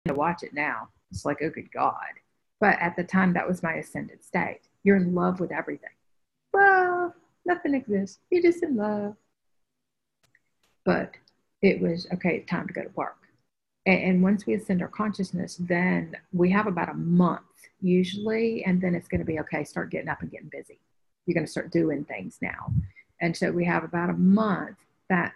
to watch it now. It's like, oh, good God. But at the time, that was my ascended state. You're in love with everything. Well, nothing exists. You're just in love. But it was, okay, time to go to work. And once we ascend our consciousness, then we have about a month usually. And then it's going to be, okay, start getting up and getting busy. You're going to start doing things now. And so we have about a month that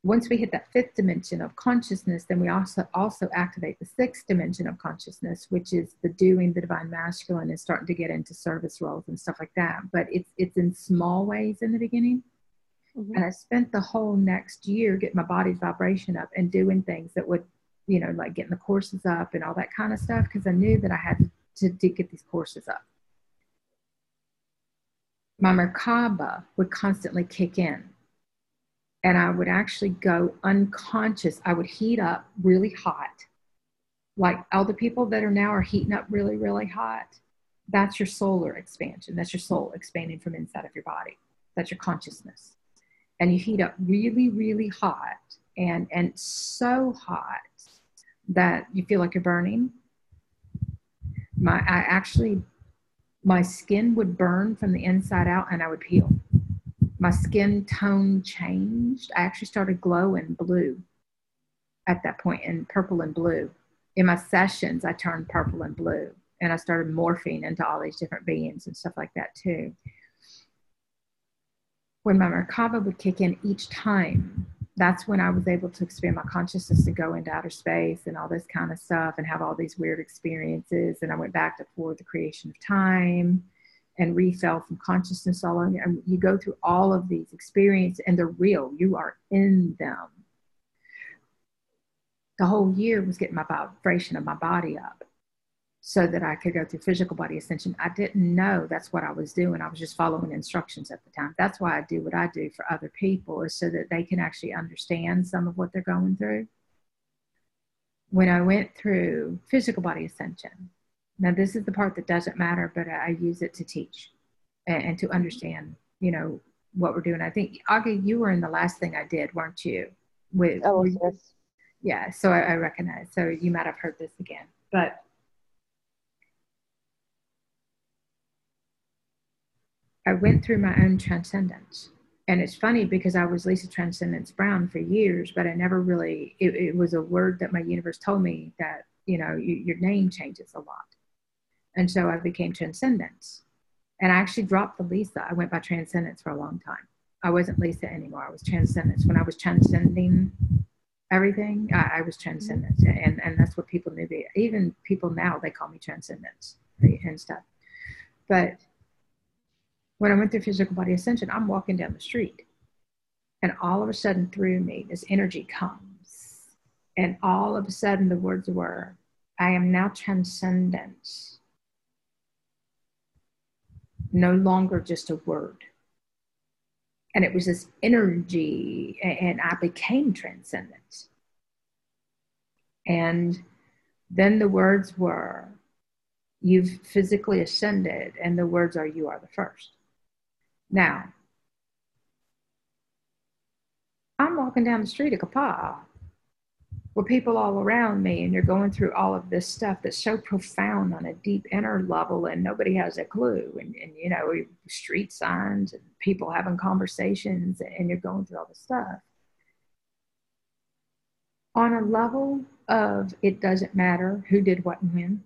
once we hit that fifth dimension of consciousness, then we also activate the sixth dimension of consciousness, which is the doing, the divine masculine, and starting to get into service roles and stuff like that. But it's in small ways in the beginning. Mm-hmm. And I spent the whole next year getting my body's vibration up and doing things that would, like getting the courses up and all that kind of stuff, because I knew that I had to get these courses up. My Merkaba would constantly kick in. And I would actually go unconscious. I would heat up really hot. Like all the people that are now are heating up really, really hot. That's your solar expansion. That's your soul expanding from inside of your body. That's your consciousness. And you heat up really, really hot and so hot that you feel like you're burning. My skin would burn from the inside out and I would peel. My skin tone changed. I actually started glowing blue at that point, in purple and blue. In my sessions, I turned purple and blue, and I started morphing into all these different beings and stuff like that too. When my Merkaba would kick in each time, that's when I was able to expand my consciousness to go into outer space and all this kind of stuff and have all these weird experiences. And I went back to for the creation of time and refell from consciousness all over. And you go through all of these experiences and they're real. You are in them. The whole year was getting my vibration of my body up so that I could go through physical body ascension. I didn't know that's what I was doing. I was just following instructions at the time. That's why I do what I do for other people, is so that they can actually understand some of what they're going through. When I went through physical body ascension, now this is the part that doesn't matter, but I use it to teach and to understand, what we're doing. I think, Augie, you were in the last thing I did, weren't you? Yes. Yeah, so I recognize. So you might have heard this again. But I went through my own transcendence. And it's funny because I was Lisa Transcendence Brown for years, but I never really, it was a word that my universe told me that, your name changes a lot. And so I became Transcendence. And I actually dropped the Lisa. I went by Transcendence for a long time. I wasn't Lisa anymore. I was Transcendence. When I was transcending everything, I was Transcendence. And that's what people knew. Even people now, they call me Transcendence and stuff. But when I went through physical body ascension, I'm walking down the street. And all of a sudden through me, this energy comes. And all of a sudden the words were, I am now transcendent. No longer just a word. And it was this energy, and I became transcendent. And then the words were, you've physically ascended, and the words are, you are the first. Now, I'm walking down the street of Kapaa with people all around me, and you're going through all of this stuff that's so profound on a deep inner level, and nobody has a clue. And street signs and people having conversations, and you're going through all this stuff. On a level of, it doesn't matter who did what and when.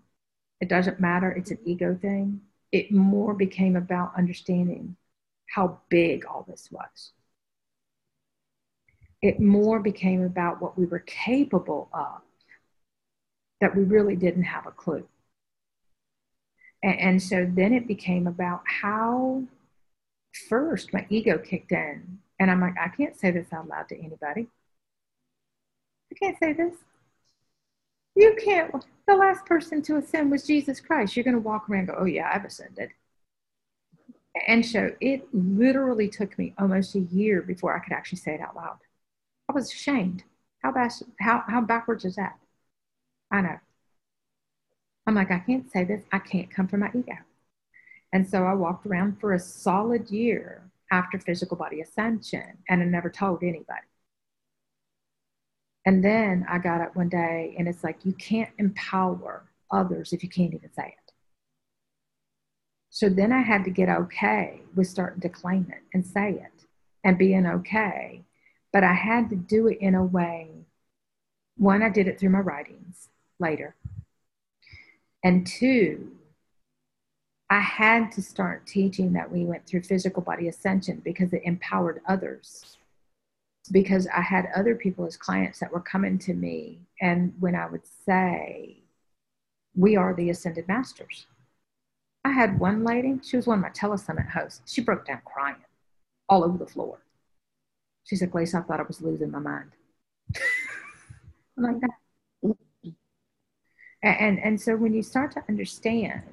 It doesn't matter. It's an ego thing. It more became about understanding how big all this was. It more became about what we were capable of, that we really didn't have a clue. And so then it became about how first my ego kicked in. And I'm like, I can't say this out loud to anybody. I can't say this. You can't. The last person to ascend was Jesus Christ. You're going to walk around and go, oh yeah, I've ascended. And so it literally took me almost a year before I could actually say it out loud. I was ashamed. How backwards is that? I know. I'm like, I can't say this. I can't come from my ego. And so I walked around for a solid year after physical body ascension, and I never told anybody. And then I got up one day and it's like, you can't empower others if you can't even say it. So then I had to get okay with starting to claim it and say it and being okay. But I had to do it in a way. One, I did it through my writings later. And two, I had to start teaching that we went through physical body ascension because it empowered others. Because I had other people as clients that were coming to me, and when I would say, we are the ascended masters. I had one lady, she was one of my telesummit hosts. She broke down crying all over the floor. She said, Glace, I thought I was losing my mind. I'm like that. And so when you start to understand,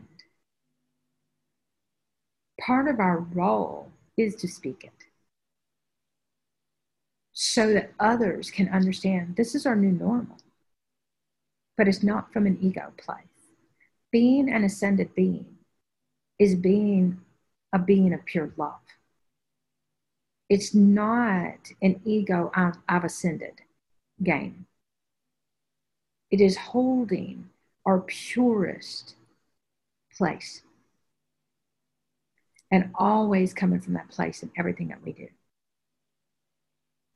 part of our role is to speak it so that others can understand this is our new normal, but it's not from an ego place. Being an ascended being is being a being of pure love. It's not an ego, I've ascended game. It is holding our purest place and always coming from that place in everything that we do.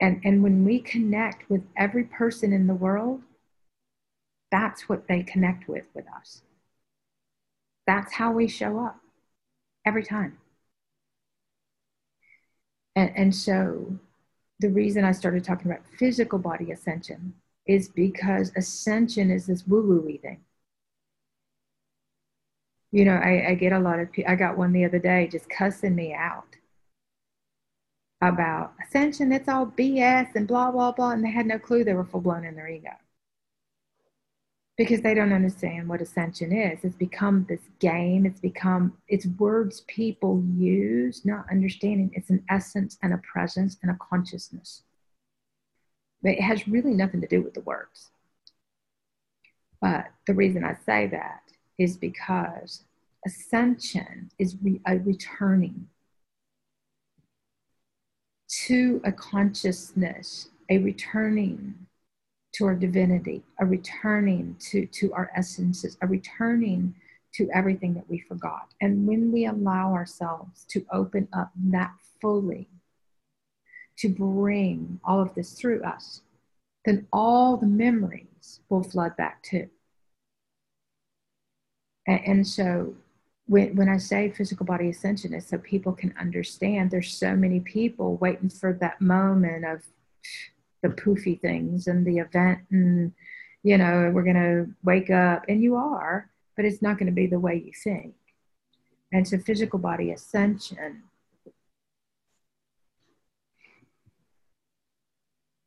And when we connect with every person in the world, that's what they connect with us. That's how we show up every time. And so the reason I started talking about physical body ascension is because ascension is this woo-woo-y thing. You know, I get a lot of people. I got one the other day just cussing me out about ascension. It's all BS and blah, blah, blah. And they had no clue they were full blown in their ego. Because they don't understand what ascension is. It's become this game. It's words people use, not understanding it's an essence and a presence and a consciousness. But it has really nothing to do with the words. But the reason I say that is because ascension is a returning to a consciousness, a returning to our divinity, a returning to our essences, a returning to everything that we forgot. And when we allow ourselves to open up that fully, to bring all of this through us, then all the memories will flood back too. And so when I say physical body ascension is so people can understand, there's so many people waiting for that moment of the poofy things and the event, and you know, we're going to wake up, and you are, but it's not going to be the way you think. And so physical body ascension,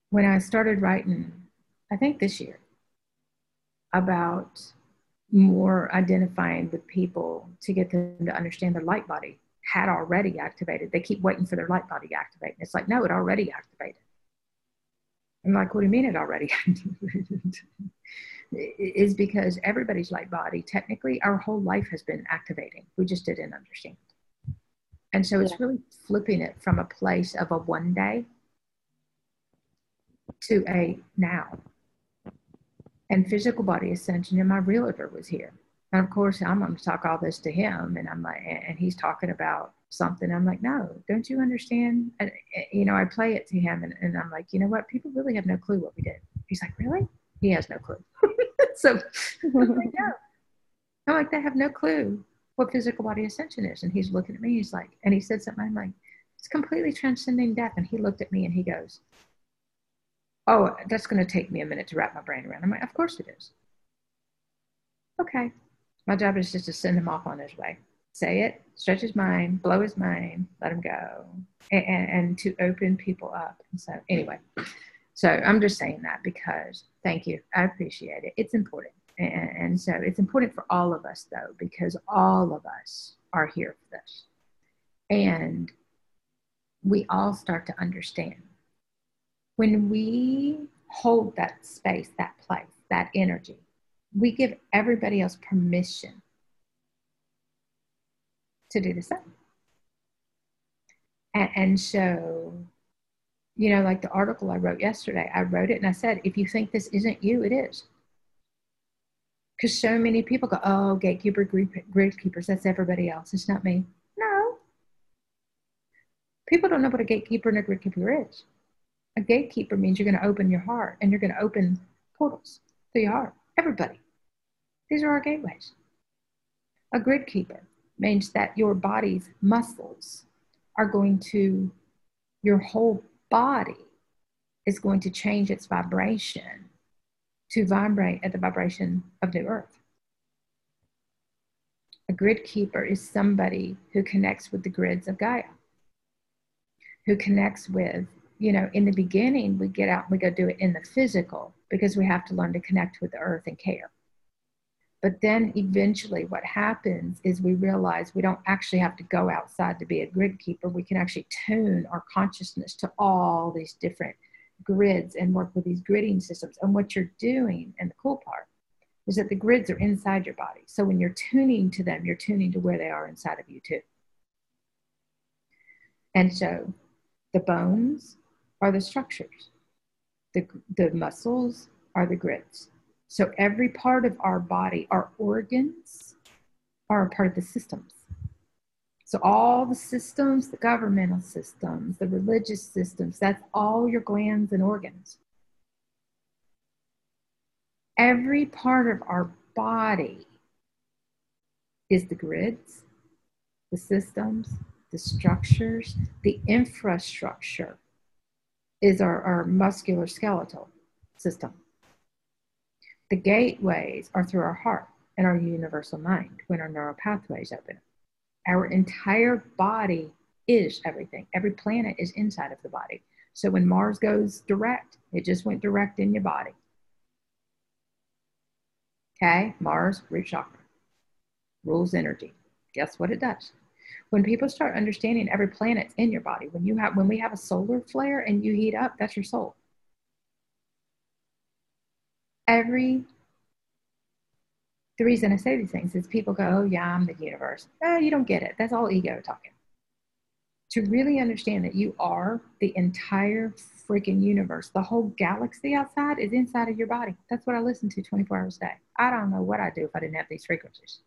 when I started writing, I think this year, about more identifying with people to get them to understand their light body had already activated. They keep waiting for their light body to activate. And it's like, no, it already activated. I'm like, what do you mean it already activated? Is because everybody's light body, technically, our whole life has been activating. We just didn't understand. And so it's really flipping it from a place of a one day to a now. And physical body ascension, and my realtor was here. And of course, I'm going to talk all this to him. And I'm like, and he's talking about something. I'm like, no, don't you understand? And, you know, I play it to him and I'm like, you know what? People really have no clue what we did. He's like, really? He has no clue. So I'm like, no. I'm like, they have no clue what physical body ascension is. And he's looking at me. He's like, and he said something. I'm like, it's completely transcending death. And he looked at me and he goes, oh, that's going to take me a minute to wrap my brain around. I'm like, of course it is. Okay. My job is just to send him off on his way. Say it, stretch his mind, blow his mind, let him go, and to open people up. And so anyway, so I'm just saying that because thank you. I appreciate it. It's important. And so it's important for all of us, though, because all of us are here for this. And we all start to understand. When we hold that space, that place, that energy, we give everybody else permission to do the same. And so You know, like the article I wrote yesterday, I wrote it and I said, if you think this isn't you, it is. Because so many people go, oh, gatekeeper, grid keepers, that's everybody else. It's not me. No. People don't know what a gatekeeper and a grid keeper is. A gatekeeper means you're going to open your heart and you're going to open portals to your heart. Everybody. These are our gateways. A grid keeper means that your body's muscles are going to, your whole body is going to change its vibration to vibrate at the vibration of the earth. A grid keeper is somebody who connects with the grids of Gaia, who connects with, you know, in the beginning, we get out and we go do it in the physical because we have to learn to connect with the earth and care. But then eventually what happens is we realize we don't actually have to go outside to be a grid keeper. We can actually tune our consciousness to all these different grids and work with these gridding systems. And what you're doing, and the cool part, is that the grids are inside your body. So when you're tuning to them, you're tuning to where they are inside of you too. And so the bones are the structures. The muscles are the grids. So every part of our body, our organs, are a part of the systems. So all the systems, the governmental systems, the religious systems, that's all your glands and organs. Every part of our body is the grids, the systems, the structures, the infrastructure is our muscular skeletal system. The gateways are through our heart and our universal mind when our neural pathways open. Our entire body is everything. Every planet is inside of the body. So when Mars goes direct, it just went direct in your body. Okay, Mars, root chakra, rules energy. Guess what it does? When people start understanding every planet's in your body, when we have a solar flare and you heat up, that's your soul. The reason I say these things is people go, oh yeah, I'm the universe. No, you don't get it. That's all ego talking. To really understand that you are the entire freaking universe, the whole galaxy outside is inside of your body. That's what I listen to 24 hours a day. I don't know what I'd do if I didn't have these frequencies.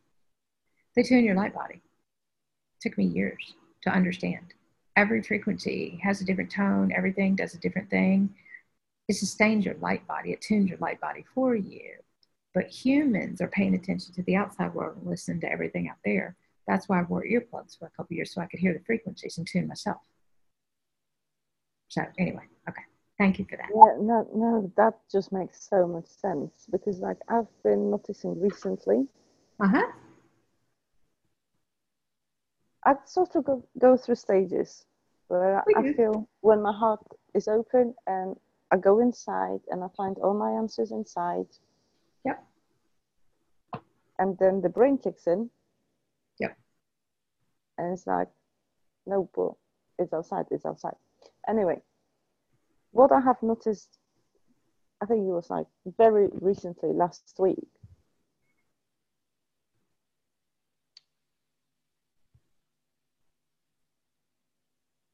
They tune your light body. It took me years to understand. Every frequency has a different tone. Everything does a different thing. It sustains your light body. It tunes your light body for you. But humans are paying attention to the outside world and listening to everything out there. That's why I wore earplugs for a couple of years so I could hear the frequencies and tune myself. So anyway, okay. Thank you for that. Yeah, no, that just makes so much sense because like I've been noticing recently, I sort of go through stages where I feel when my heart is open and I go inside and I find all my answers inside. Yep. And then the brain kicks in. Yep. And it's like, no, but it's outside, it's outside. Anyway, what I have noticed, I think it was like very recently, last week.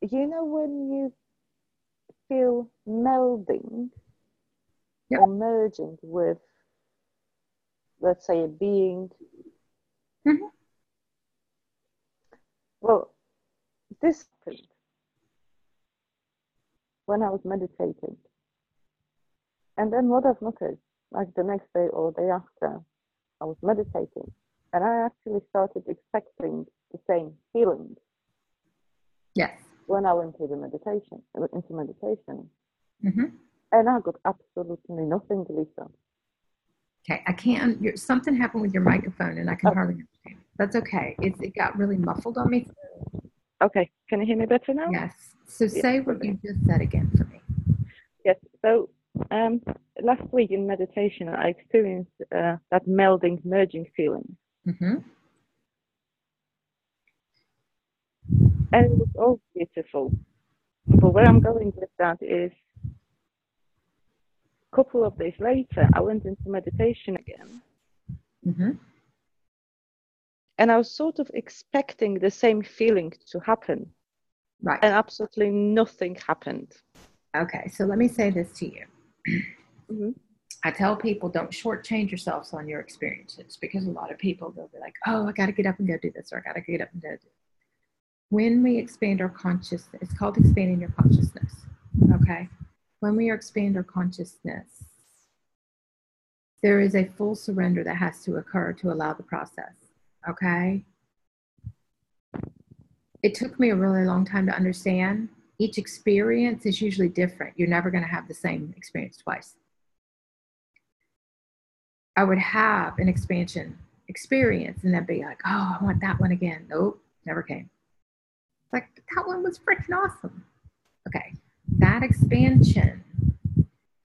You know when you feel melding or merging with, let's say, a being? Mm-hmm. Well, this happened when I was meditating. And then what I've noticed, like the next day or the day after, I was meditating and I actually started expecting the same feeling. Yes. When I went into meditation. Mm-hmm. And I got absolutely nothing, Lisa. Okay, I can't. Something happened with your microphone, and I can hardly understand. That's okay. It got really muffled on me. Okay, can you hear me better now? Yes. So say what you just said again for me. Yes. So last week in meditation, I experienced that melding, merging feeling. Mm-hmm. And it was all beautiful. But where I'm going with that is a couple of days later, I went into meditation again. Mm-hmm. And I was sort of expecting the same feeling to happen. Right. And absolutely nothing happened. Okay, so let me say this to you. Mm-hmm. I tell people don't shortchange yourselves on your experiences, because a lot of people, they'll be like, oh, I got to get up and go do this, or I got to get up and go do this. When we expand our consciousness, it's called expanding your consciousness. Okay. When we expand our consciousness, there is a full surrender that has to occur to allow the process. Okay. It took me a really long time to understand. Each experience is usually different. You're never going to have the same experience twice. I would have an expansion experience and then be like, oh, I want that one again. Nope, never came. It's like, that one was freaking awesome. Okay, that expansion,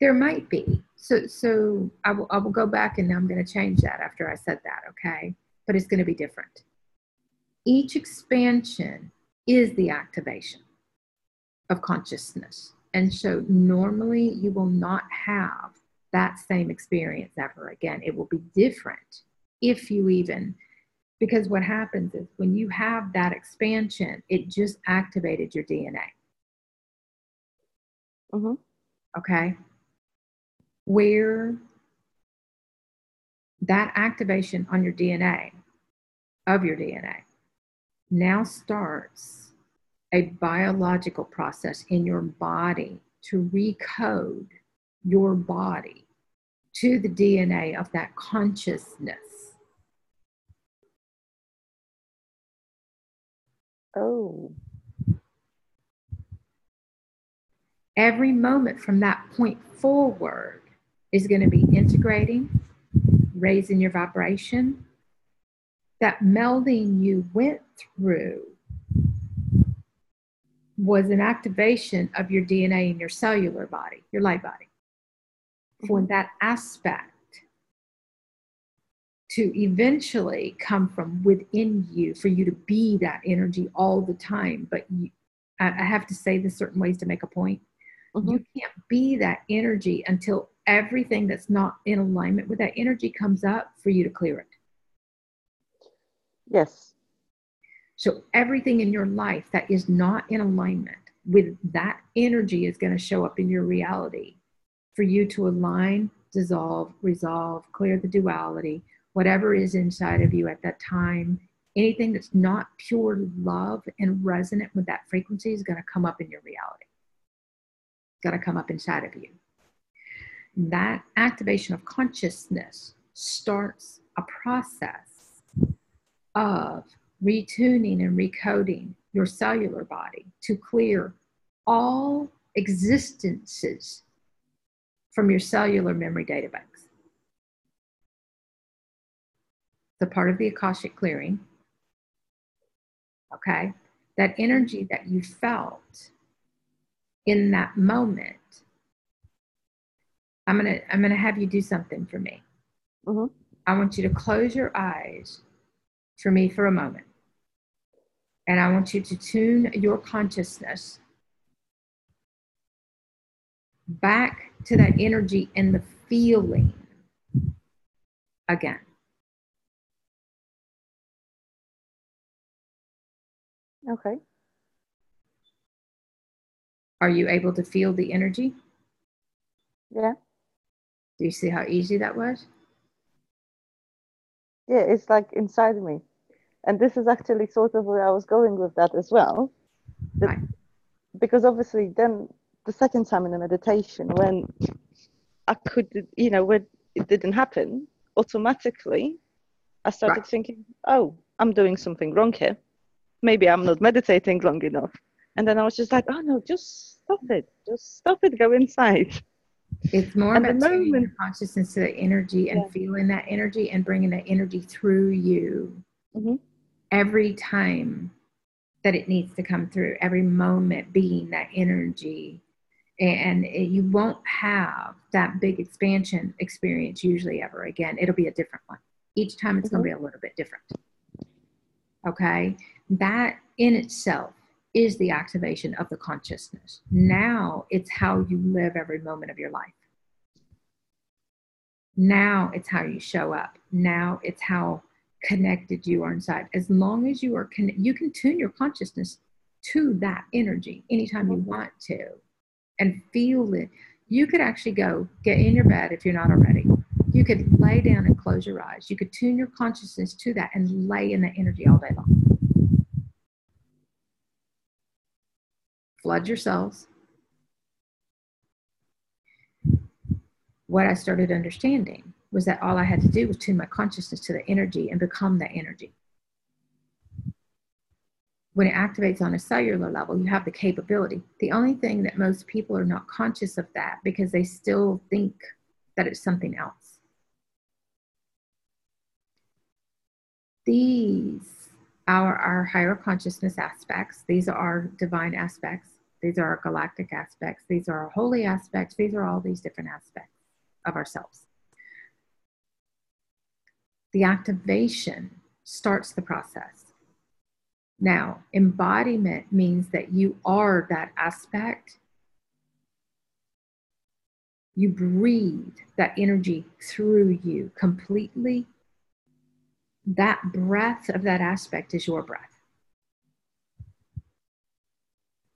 there might be. So I will go back, and I'm going to change that after I said that, okay? But it's going to be different. Each expansion is the activation of consciousness. And so normally you will not have that same experience ever again. It will be different if you even, because what happens is when you have that expansion, it just activated your DNA. Mm-hmm. Okay? Where that activation on your DNA, of your DNA, now starts a biological process in your body to recode your body to the DNA of that consciousness. Oh. Every moment from that point forward is going to be integrating, raising your vibration. That melding you went through was an activation of your DNA in your cellular body, your light body, for that aspect to eventually come from within you, for you to be that energy all the time. But I have to say this certain ways to make a point. Mm-hmm. You can't be that energy until everything that's not in alignment with that energy comes up for you to clear it. Yes. So everything in your life that is not in alignment with that energy is going to show up in your reality for you to align, dissolve, resolve, clear the duality, whatever is inside of you at that time. Anything that's not pure love and resonant with that frequency is going to come up in your reality. It's going to come up inside of you. That activation of consciousness starts a process of retuning and recoding your cellular body to clear all existences from your cellular memory data banks. The part of the Akashic clearing, okay? That energy that you felt in that moment, I'm gonna have you do something for me. Mm-hmm. I want you to close your eyes for me for a moment. And I want you to tune your consciousness back to that energy and the feeling again. Okay. Are you able to feel the energy? Yeah. Do you see how easy that was? Yeah, it's like inside me. And this is actually sort of where I was going with that as well. Right. Because obviously then the second time in the meditation, when I could, when it didn't happen, automatically I started thinking, oh, I'm doing something wrong here. Maybe I'm not meditating long enough. And then I was just like, oh no, just stop it. Just stop it, go inside. It's more And about the tuning moment, your consciousness to the energy and feeling that energy and bringing that energy through you every time that it needs to come through, every moment being that energy. And you won't have that big expansion experience usually ever again. It'll be a different one. Each time it's going to be a little bit different. Okay? That in itself is the activation of the consciousness. Now it's how you live every moment of your life. Now it's how you show up. Now it's how connected you are inside. As long as you are you can tune your consciousness to that energy anytime you want to. and feel it. You could actually go get in your bed if you're not already. You could lay down and close your eyes. You could tune your consciousness to that and lay in that energy all day long. Flood your cells. What I started understanding was that all I had to do was tune my consciousness to the energy and become that energy. When it activates on a cellular level, you have the capability. The only thing that most people are not conscious of that because they still think that it's something else. These are our higher consciousness aspects. These are our divine aspects. These are our galactic aspects. These are our holy aspects. These are all these different aspects of ourselves. The activation starts the process. Now, embodiment means that you are that aspect. You breathe that energy through you completely. That breath of that aspect is your breath.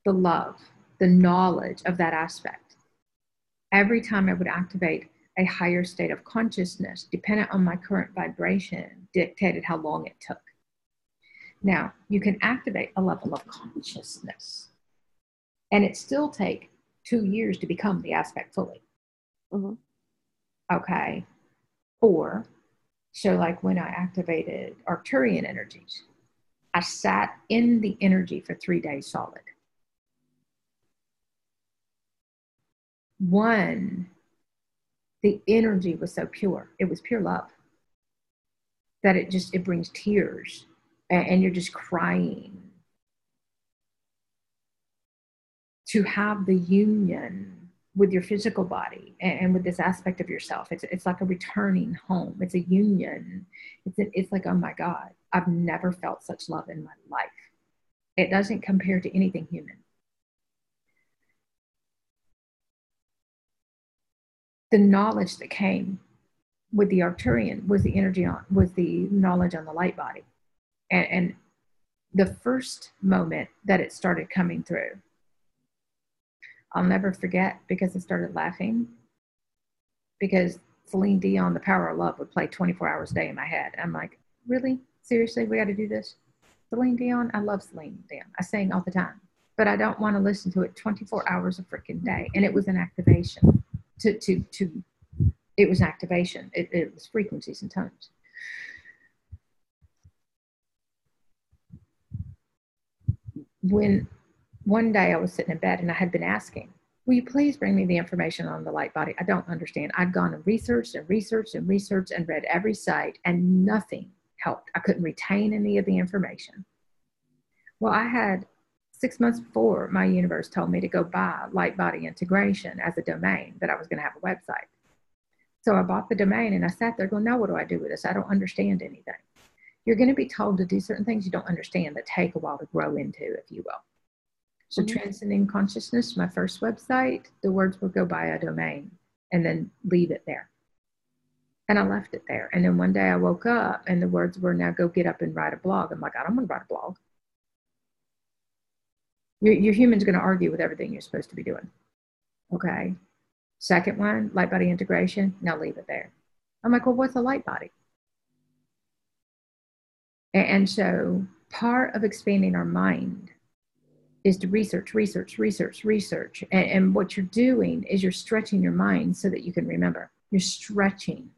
The love, the knowledge of that aspect. Every time I would activate a higher state of consciousness, dependent on my current vibration, dictated how long it took. Now, you can activate a level of consciousness, and it still take 2 years to become the aspect fully. Mm-hmm. Okay. Or, so like when I activated Arcturian energies, I sat in the energy for 3 days solid. One, the energy was so pure. It was pure love that it brings tears and you're just crying. To have the union with your physical body and with this aspect of yourself, it's like a returning home. It's a union. It's like, oh my God, I've never felt such love in my life. It doesn't compare to anything human. The knowledge that came with the Arcturian was the energy was the knowledge on the light body. And the first moment that it started coming through, I'll never forget because I started laughing because Celine Dion, The Power of Love, would play 24 hours a day in my head. I'm like, really? Seriously? We got to do this? Celine Dion? I love Celine Dion. I sing all the time, but I don't want to listen to it 24 hours a freaking day. And it was an activation it was activation. It was frequencies and tones. When one day I was sitting in bed and I had been asking, will you please bring me the information on the light body? I don't understand. I'd gone and researched and researched and researched and read every site and nothing helped. I couldn't retain any of the information. Well, I had 6 months before, my universe told me to go buy Light Body Integration as a domain, that I was going to have a website. So I bought the domain and I sat there going, now what do I do with this? I don't understand anything. You're going to be told to do certain things you don't understand that take a while to grow into, if you will. So mm-hmm. Transcending Consciousness, my first website, the words would go by a domain and then leave it there. And I left it there. And then one day I woke up and the words were, now go get up and write a blog. I'm like, I don't want to write a blog. Your human's going to argue with everything you're supposed to be doing. Okay. Second one, light body integration. Now leave it there. I'm like, well, what's a light body? And so part of expanding our mind is to research. And what you're doing is you're stretching your mind so that you can remember. You're stretching.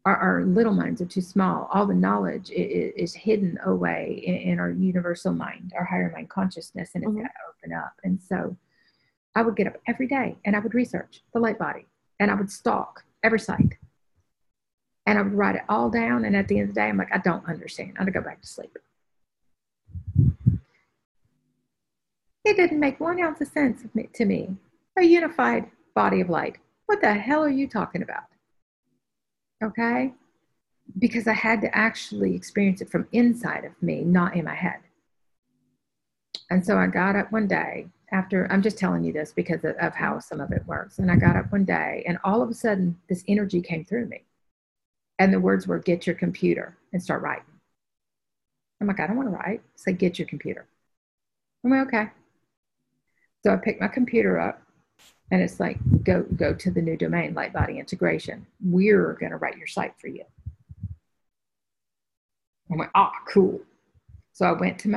Our little minds are too small. All the knowledge is hidden away in our universal mind, our higher mind consciousness, and it's mm-hmm. got to open up. And so I would get up every day and I would research the light body and I would stalk every site and I would write it all down. And at the end of the day, I'm like, I don't understand. I'm going to go back to sleep. It didn't make 1 ounce of sense to me. A unified body of light. What the hell are you talking about? Okay? Because I had to actually experience it from inside of me, not in my head. And so I got up one day after, I'm just telling you this because of how some of it works. And I got up one day and all of a sudden this energy came through me. And the words were, get your computer and start writing. I'm like, I don't want to write. Say, get your computer. I'm like, okay. So I picked my computer up And it's like, go to the new domain, light body integration. We're going to write your site for you. I went, cool. So I went to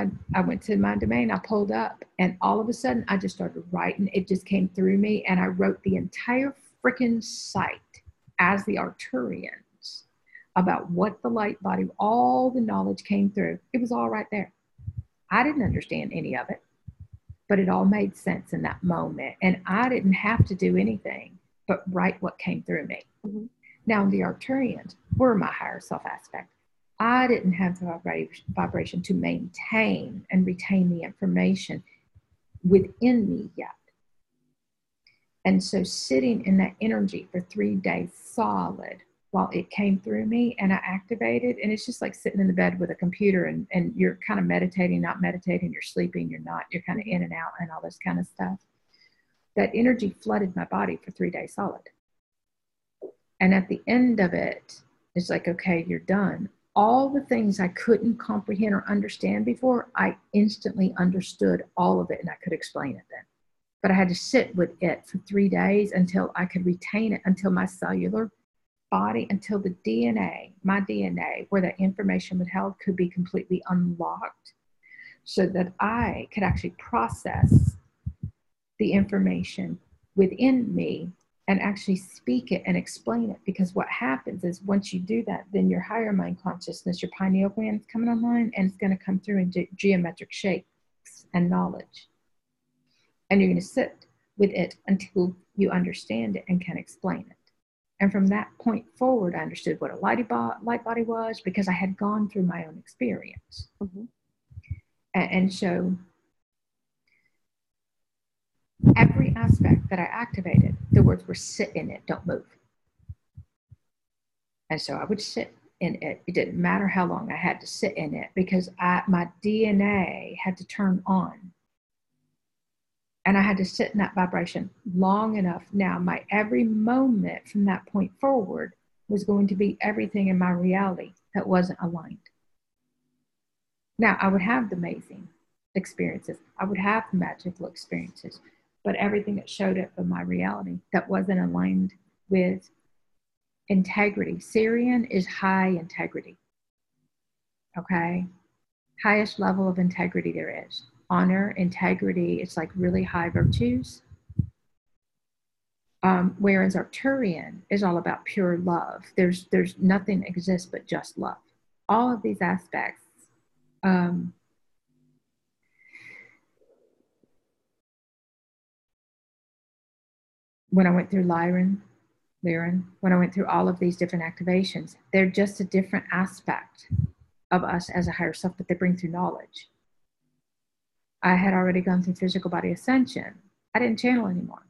my domain, I pulled up, and all of a sudden I just started writing. It just came through me, and I wrote the entire freaking site as the Arcturians about what the light body, all the knowledge came through. It was all right there. I didn't understand any of it, but it all made sense in that moment. And I didn't have to do anything but write what came through me. Mm-hmm. Now, the Arcturians were my higher self aspect. I didn't have the vibration to maintain and retain the information within me yet. And so sitting in that energy for 3 days solid while it came through me and I activated, and it's just like sitting in the bed with a computer and you're kind of meditating, not meditating, you're sleeping, you're not, you're kind of in and out and all this kind of stuff. That energy flooded my body for 3 days solid. And at the end of it, it's like, okay, you're done. All the things I couldn't comprehend or understand before, I instantly understood all of it and I could explain it then. But I had to sit with it for 3 days until I could retain it, until my cellular body, until the DNA, my DNA, where that information was held, could be completely unlocked so that I could actually process the information within me and actually speak it and explain it. Because what happens is once you do that, then your higher mind consciousness, your pineal gland is coming online, and it's going to come through in geometric shapes and knowledge. And you're going to sit with it until you understand it and can explain it. And from that point forward, I understood what a light body was because I had gone through my own experience. Mm-hmm. And so every aspect that I activated, the words were sit in it, don't move. And so I would sit in it. It didn't matter how long I had to sit in it because my DNA had to turn on. And I had to sit in that vibration long enough. Now, my every moment from that point forward was going to be everything in my reality that wasn't aligned. Now, I would have the amazing experiences. I would have the magical experiences. But everything that showed up in my reality that wasn't aligned with integrity. Sirian is high integrity. Okay? Highest level of integrity there is. Honor, integrity, it's like really high virtues. Whereas Arcturian is all about pure love. There's nothing exists but just love. All of these aspects. When I went through Lyran, when I went through all of these different activations, they're just a different aspect of us as a higher self, but they bring through knowledge. I had already gone through physical body ascension. I didn't channel anymore.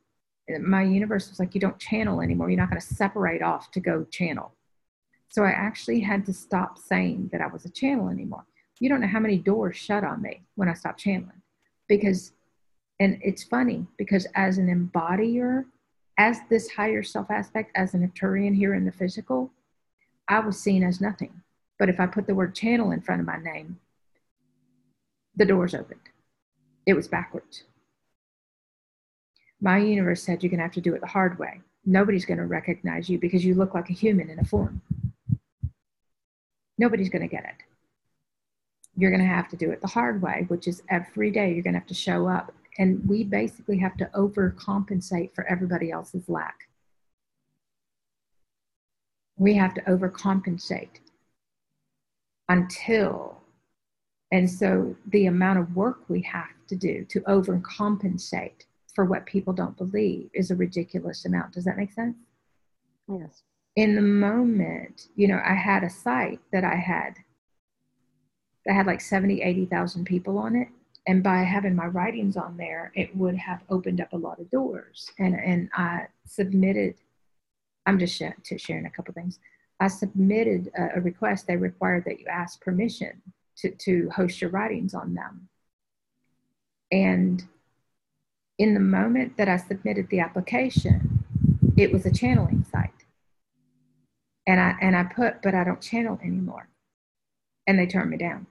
My universe was like, you don't channel anymore. You're not going to separate off to go channel. So I actually had to stop saying that I was a channel anymore. You don't know how many doors shut on me when I stopped channeling. Because, and it's funny, because as an embodier, as this higher self aspect, as an Arcturian here in the physical, I was seen as nothing. But if I put the word channel in front of my name, the doors opened. It was backwards. My universe said you're going to have to do it the hard way. Nobody's going to recognize you because you look like a human in a form. Nobody's going to get it. You're going to have to do it the hard way, which is every day you're going to have to show up. And we basically have to overcompensate for everybody else's lack. We have to overcompensate until, and so the amount of work we have to do to overcompensate for what people don't believe is a ridiculous amount. Does that make sense? Yes. In the moment, I had a site that had like 70, 80,000 people on it. And by having my writings on there, it would have opened up a lot of doors. And I submitted, I'm just sharing a couple things. I submitted a request. They required that you ask permission to host your writings on them. And in the moment that I submitted the application, it was a channeling site. And I put, but I don't channel anymore. And they turned me down.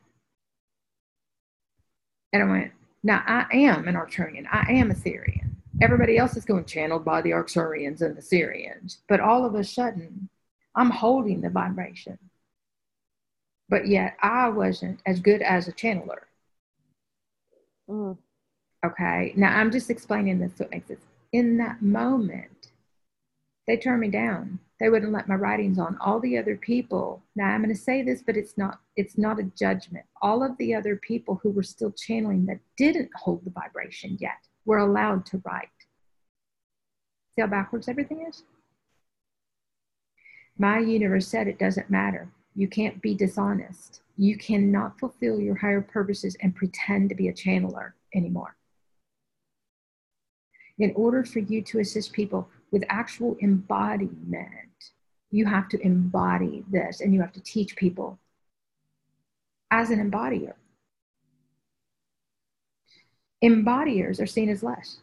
And I went, now I am an Arcturian. I am a Sirian. Everybody else is going channeled by the Arcturians and the Syrians. But all of a sudden, I'm holding the vibration. But yet I wasn't as good as a channeler. Mm. Okay. Now I'm just explaining this so it makes sense. In that moment, they turned me down. They wouldn't let my writings on. All the other people, now I'm going to say this, but it's not a judgment. All of the other people who were still channeling that didn't hold the vibration yet were allowed to write. See how backwards everything is? My universe said it doesn't matter. You can't be dishonest. You cannot fulfill your higher purposes and pretend to be a channeler anymore. In order for you to assist people with actual embodiment, you have to embody this, and you have to teach people as an embodier. Embodiers are seen as less.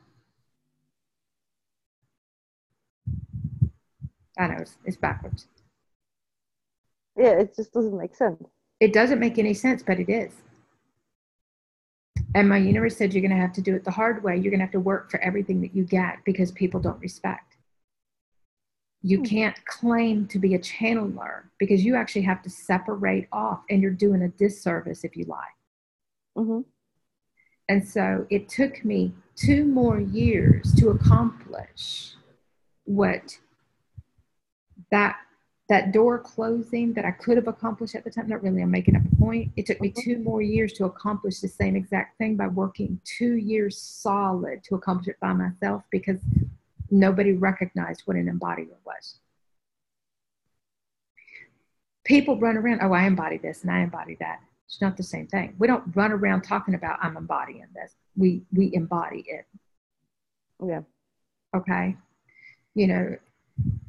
I know it's backwards. Yeah, it just doesn't make sense. It doesn't make any sense, but it is. And my universe said you're going to have to do it the hard way. You're going to have to work for everything that you get because people don't respect. You can't claim to be a channeler because you actually have to separate off, and you're doing a disservice if you lie. Mm-hmm. And so it took me 2 more years to accomplish what that door closing that I could have accomplished at the time. Not really, I'm making up a point. It took me 2 more years to accomplish the same exact thing by working 2 years solid to accomplish it by myself because nobody recognized what an embodier was. People run around, oh, I embody this and I embody that. It's not the same thing. We don't run around talking about I'm embodying this. We embody it. Yeah. Okay. You know,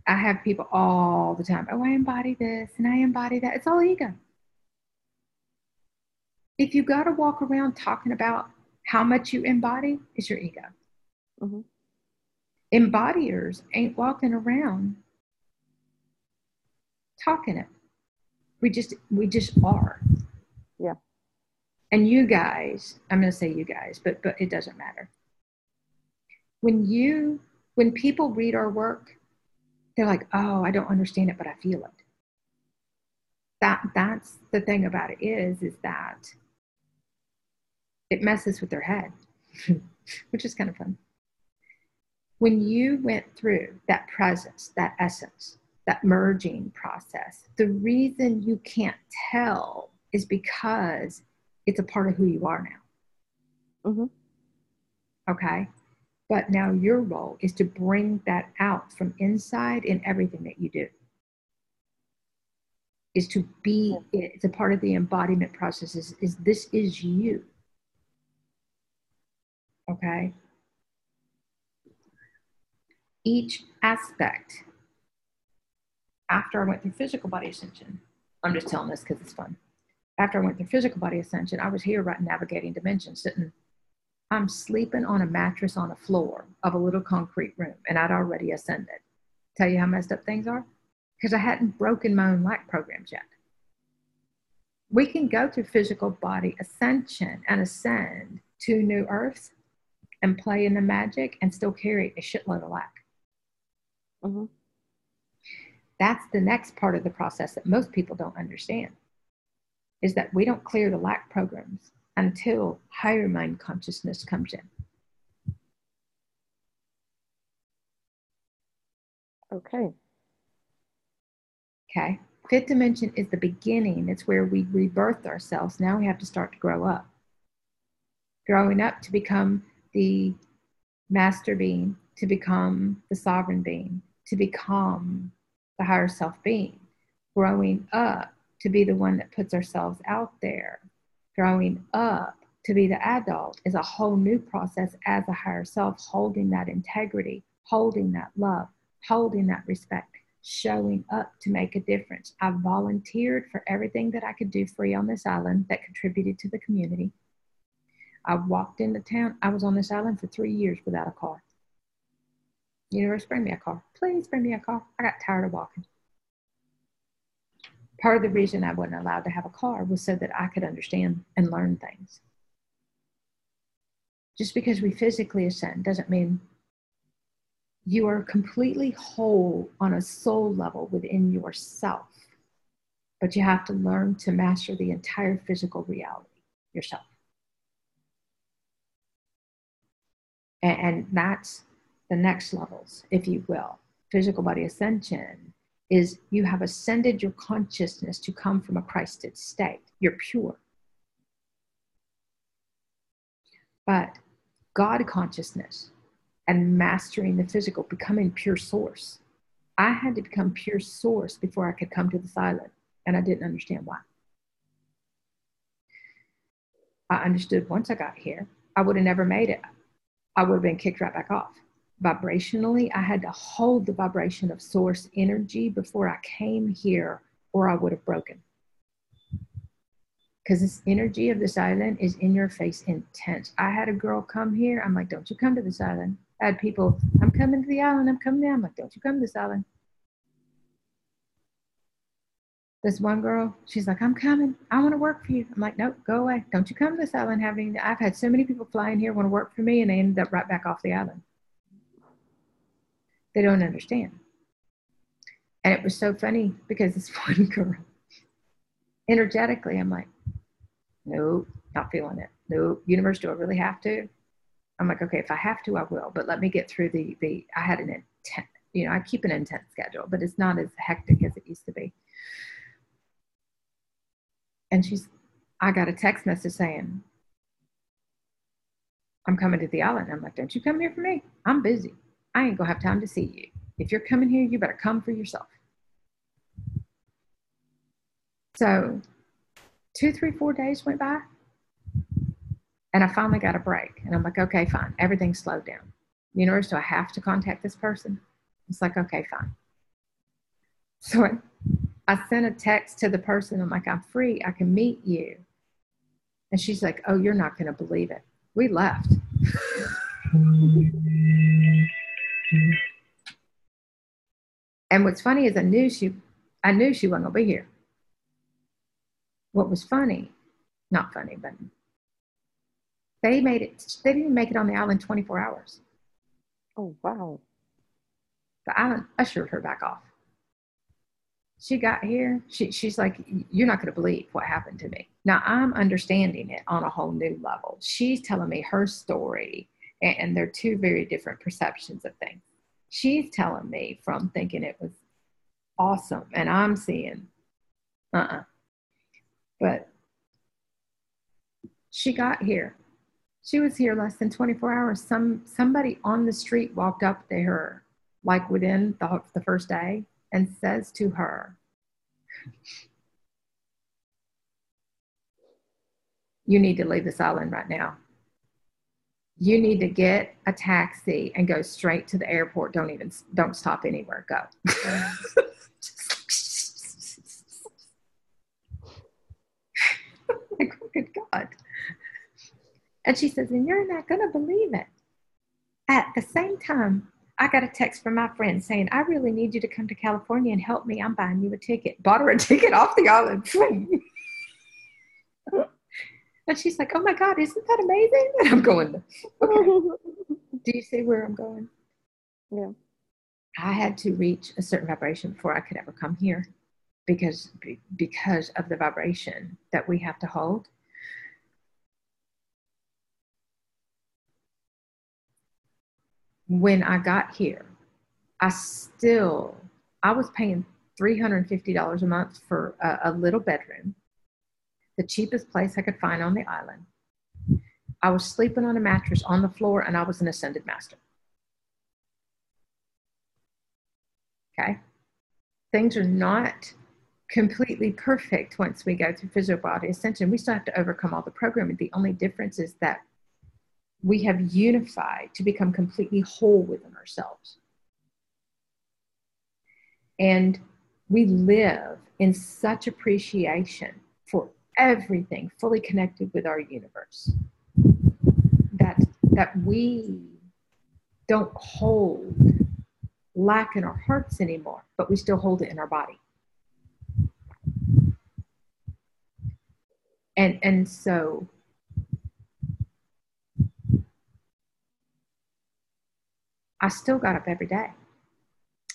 I have people all the time, oh, I embody this and I embody that. It's all ego. If you got to walk around talking about how much you embody, it's your ego. Mm-hmm. Embodiers ain't walking around talking it. We just are. Yeah. And you guys, I'm going to say you guys, but it doesn't matter. When people read our work, they're like, oh, I don't understand it, but I feel it. That's the thing about it is that it messes with their head, which is kind of fun. When you went through that presence, that essence, that merging process, the reason you can't tell is because it's a part of who you are now. Mm-hmm. Okay? But now your role is to bring that out from inside in everything that you do. Is to be, it's a part of the embodiment process, is this is you. Okay? Each aspect, after I went through physical body ascension, I'm just telling this because it's fun. After I went through physical body ascension, I was here right navigating dimensions, I'm sleeping on a mattress on a floor of a little concrete room, and I'd already ascended. Tell you how messed up things are? Because I hadn't broken my own light programs yet. We can go through physical body ascension and ascend to new earth and play in the magic and still carry a shitload of lack. Mm-hmm. That's the next part of the process that most people don't understand, is that we don't clear the lack programs until higher mind consciousness comes in. Okay. Okay. Fifth dimension is the beginning. It's where we rebirth ourselves. Now we have to start to grow up. Growing up to become the master being, to become the sovereign being, to become the higher self being. Growing up to be the one that puts ourselves out there. Growing up to be the adult is a whole new process as a higher self, holding that integrity, holding that love, holding that respect, showing up to make a difference. I volunteered for everything that I could do free on this island that contributed to the community. I walked into town. I was on this island for 3 years without a car. Universe, bring me a car. Please bring me a car. I got tired of walking. Part of the reason I wasn't allowed to have a car was so that I could understand and learn things. Just because we physically ascend doesn't mean you are completely whole on a soul level within yourself, but you have to learn to master the entire physical reality yourself. And that's the next levels, if you will. Physical body ascension is you have ascended your consciousness to come from a Christed state. You're pure. But God consciousness and mastering the physical, becoming pure source. I had to become pure source before I could come to this island, and I didn't understand why. I understood once I got here, I would have never made it. I would have been kicked right back off. Vibrationally, I had to hold the vibration of source energy before I came here, or I would have broken. Because this energy of this island is in your face intense. I had a girl come here. I'm like, don't you come to this island. I had people, I'm coming to the island. I'm coming down. I'm like, don't you come to this island. This one girl, she's like, I'm coming. I want to work for you. I'm like, nope, go away. Don't you come to this island. I've had so many people fly in here, want to work for me, and they ended up right back off the island. They don't understand. And it was so funny because this one girl, energetically, I'm like, nope, not feeling it. Nope, universe, do I really have to? I'm like, okay, if I have to, I will. But let me get through I had an intense, I keep an intense schedule, but it's not as hectic as it used to be. And I got a text message saying, I'm coming to the island. I'm like, don't you come here for me. I'm busy. I ain't gonna have time to see you. If you're coming here, you better come for yourself. So 2, 3, 4 days went by, and I finally got a break. And I'm like, okay, fine. Everything's slowed down. Universe, do I have to contact this person? It's like, okay, fine. So I sent a text to the person. I'm like, I'm free. I can meet you. And she's like, oh, you're not going to believe it. We left. And what's funny is I knew she wasn't going to be here. What was funny, not funny, but they didn't make it on the island 24 hours. Oh, wow. The island ushered her back off. She got here. She's like, you're not going to believe what happened to me. Now I'm understanding it on a whole new level. She's telling me her story, and they're two very different perceptions of things. She's telling me from thinking it was awesome, and I'm seeing, But she got here. She was here less than 24 hours. Somebody on the street walked up to her, like within the first day, and says to her, you need to leave this island right now. You need to get a taxi and go straight to the airport. Don't stop anywhere. Go. Like, oh, good God. And she says, and you're not going to believe it. At the same time, I got a text from my friend saying, I really need you to come to California and help me. I'm buying you a ticket. Bought her a ticket off the island. And she's like, oh my God, isn't that amazing? And I'm going, okay. Do you see where I'm going? Yeah. I had to reach a certain vibration before I could ever come here because of the vibration that we have to hold. When I got here, I was paying $350 a month for a little bedroom, the cheapest place I could find on the island. I was sleeping on a mattress on the floor, and I was an ascended master. Okay. Things are not completely perfect once we go through physical body ascension. We still have to overcome all the programming. The only difference is that we have unified to become completely whole within ourselves. And we live in such appreciation for everything fully connected with our universe that we don't hold lack in our hearts anymore, but we still hold it in our body. And so I still got up every day.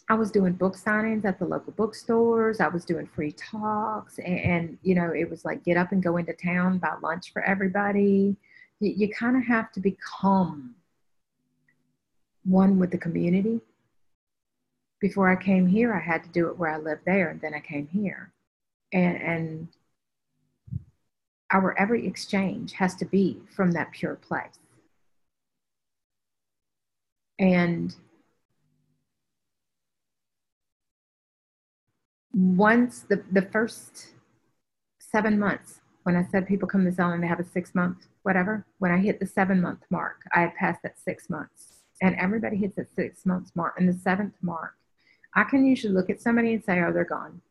I was doing book signings at the local bookstores. I was doing free talks. And you know, it was like get up and go into town, buy lunch for everybody. You kind of have to become one with the community. Before I came here, I had to do it where I lived there, and then I came here. And our every exchange has to be from that pure place. And once the first 7 months, when I said people come to Zone and they have a 6 month, whatever, when I hit the 7 month mark, I had passed that 6 months. And everybody hits that 6 months mark. And the seventh mark, I can usually look at somebody and say, oh, they're gone.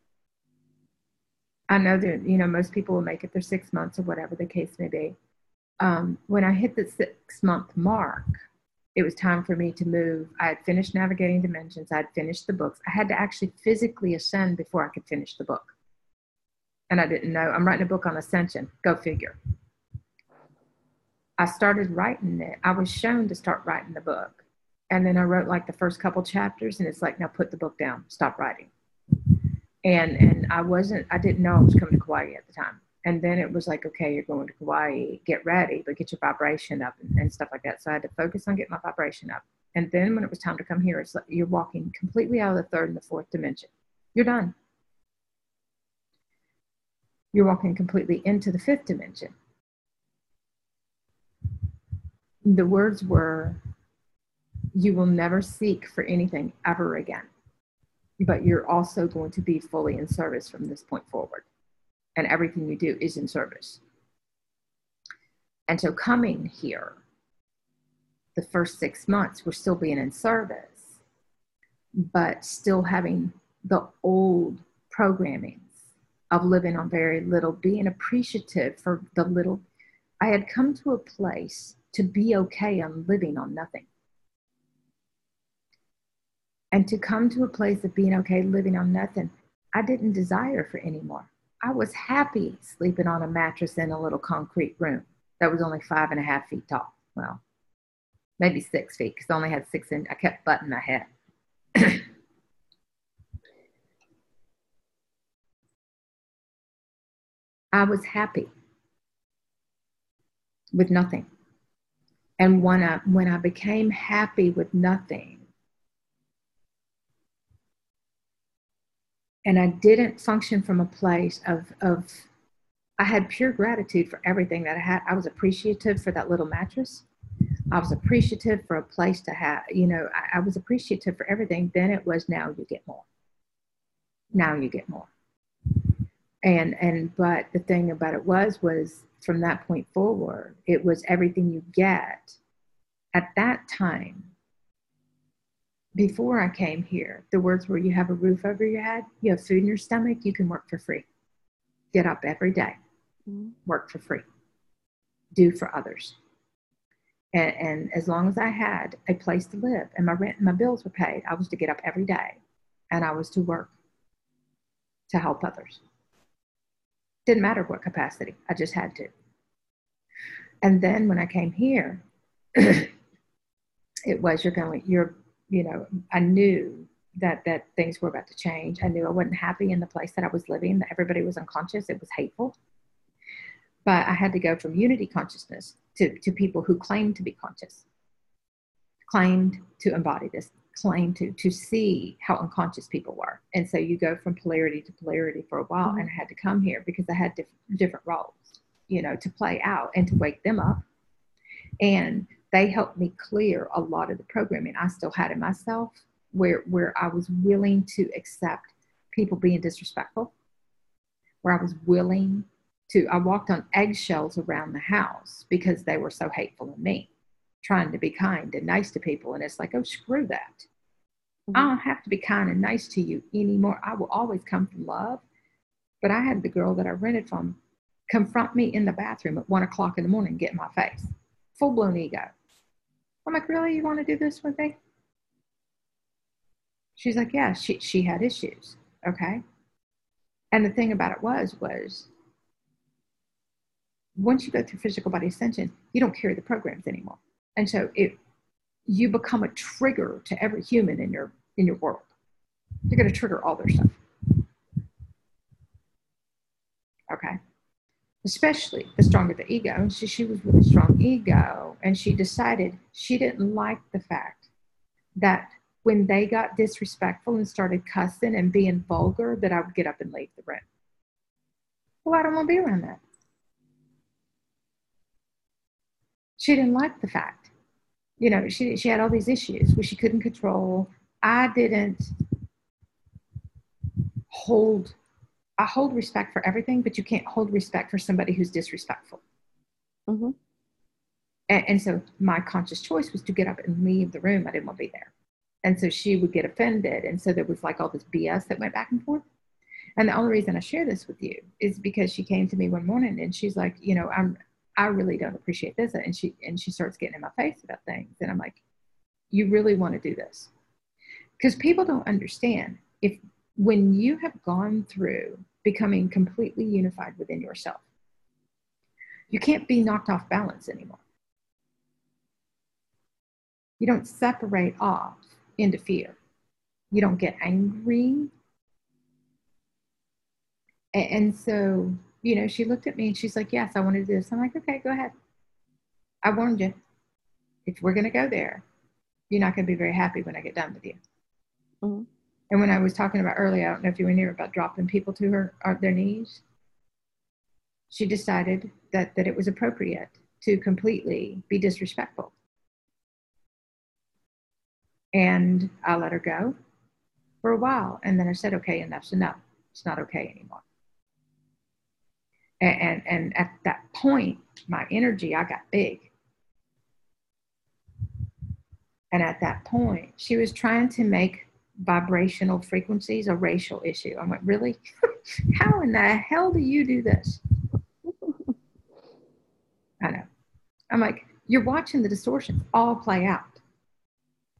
I know that, you know, most people will make it their 6 months or whatever the case may be. When I hit the 6 month mark, it was time for me to move. I had finished Navigating Dimensions. I had finished the books. I had to actually physically ascend before I could finish the book. And I didn't know. I'm writing a book on ascension. Go figure. I started writing it. I was shown to start writing the book. And then I wrote like the first couple chapters, and it's like, now put the book down. Stop writing. And I didn't know I was coming to Kauai at the time. And then it was like, okay, you're going to Kauai, get ready, but get your vibration up and stuff like that. So I had to focus on getting my vibration up. And then when it was time to come here, it's like you're walking completely out of the third and the fourth dimension. You're done. You're walking completely into the fifth dimension. The words were, you will never seek for anything ever again, but you're also going to be fully in service from this point forward. And everything you do is in service. And so coming here, the first 6 months, we're still being in service, but still having the old programmings of living on very little, being appreciative for the little. I had come to a place to be okay on living on nothing. And to come to a place of being okay living on nothing, I didn't desire for anymore. I was happy sleeping on a mattress in a little concrete room that was only 5.5 feet tall. Well, maybe 6 feet, because I only had 6 inches. I kept butting my head. I was happy with nothing. And when I became happy with nothing, and I didn't function from a place of I had pure gratitude for everything that I had. I was appreciative for that little mattress. I was appreciative for a place to have, you know, I was appreciative for everything. Then it was, now you get more. Now you get more. But the thing about it was from that point forward, it was everything you get. At that time, before I came here, the words were, you have a roof over your head, you have food in your stomach, you can work for free. Get up every day, work for free, do for others. And as long as I had a place to live and my rent and my bills were paid, I was to get up every day and I was to work to help others. Didn't matter what capacity, I just had to. And then when I came here, it was, I knew that things were about to change. I knew I wasn't happy in the place that I was living, that everybody was unconscious. It was hateful. But I had to go from unity consciousness to people who claimed to be conscious, claimed to embody this, claimed to see how unconscious people were. And so you go from polarity to polarity for a while. And I had to come here because I had different roles, to play out and to wake them up. And they helped me clear a lot of the programming I still had in myself, where I was willing to accept people being disrespectful, where I was willing to, I walked on eggshells around the house because they were so hateful of me, trying to be kind and nice to people. And it's like, oh, screw that. I don't have to be kind and nice to you anymore. I will always come from love. But I had the girl that I rented from confront me in the bathroom at 1 o'clock in the morning and get in my face. Full-blown ego. I'm like, really? You want to do this with me? She's like, yeah, she had issues. Okay. And the thing about it was once you go through physical body ascension, you don't carry the programs anymore. And so you become a trigger to every human in your world. You're going to trigger all their stuff. Okay. Especially the stronger the ego. And she was with a strong ego, and she decided she didn't like the fact that when they got disrespectful and started cussing and being vulgar, that I would get up and leave the room. Well, I don't want to be around that. She didn't like the fact. You know, she had all these issues which she couldn't control. I hold respect for everything, but you can't hold respect for somebody who's disrespectful. Mm-hmm. And so my conscious choice was to get up and leave the room. I didn't want to be there. And so she would get offended. And so there was like all this BS that went back and forth. And the only reason I share this with you is because she came to me one morning and she's like, you know, I really don't appreciate this. And she starts getting in my face about things. And I'm like, you really want to do this? Because people don't understand, if when you have gone through becoming completely unified within yourself, you can't be knocked off balance anymore. You don't separate off into fear. You don't get angry. And so, you know, she looked at me and she's like, yes, I want to do this. I'm like, okay, go ahead. I warned you. If we're going to go there, you're not going to be very happy when I get done with you. Mm-hmm. And when I was talking about earlier, I don't know if you were near, about dropping people to her or their knees, she decided that it was appropriate to completely be disrespectful. And I let her go for a while. And then I said, okay, enough's enough. It's not okay anymore. And at that point, my energy, I got big. And at that point, she was trying to make vibrational frequencies a racial issue. I went, really? How in the hell do you do this? I know. I'm like, you're watching the distortions all play out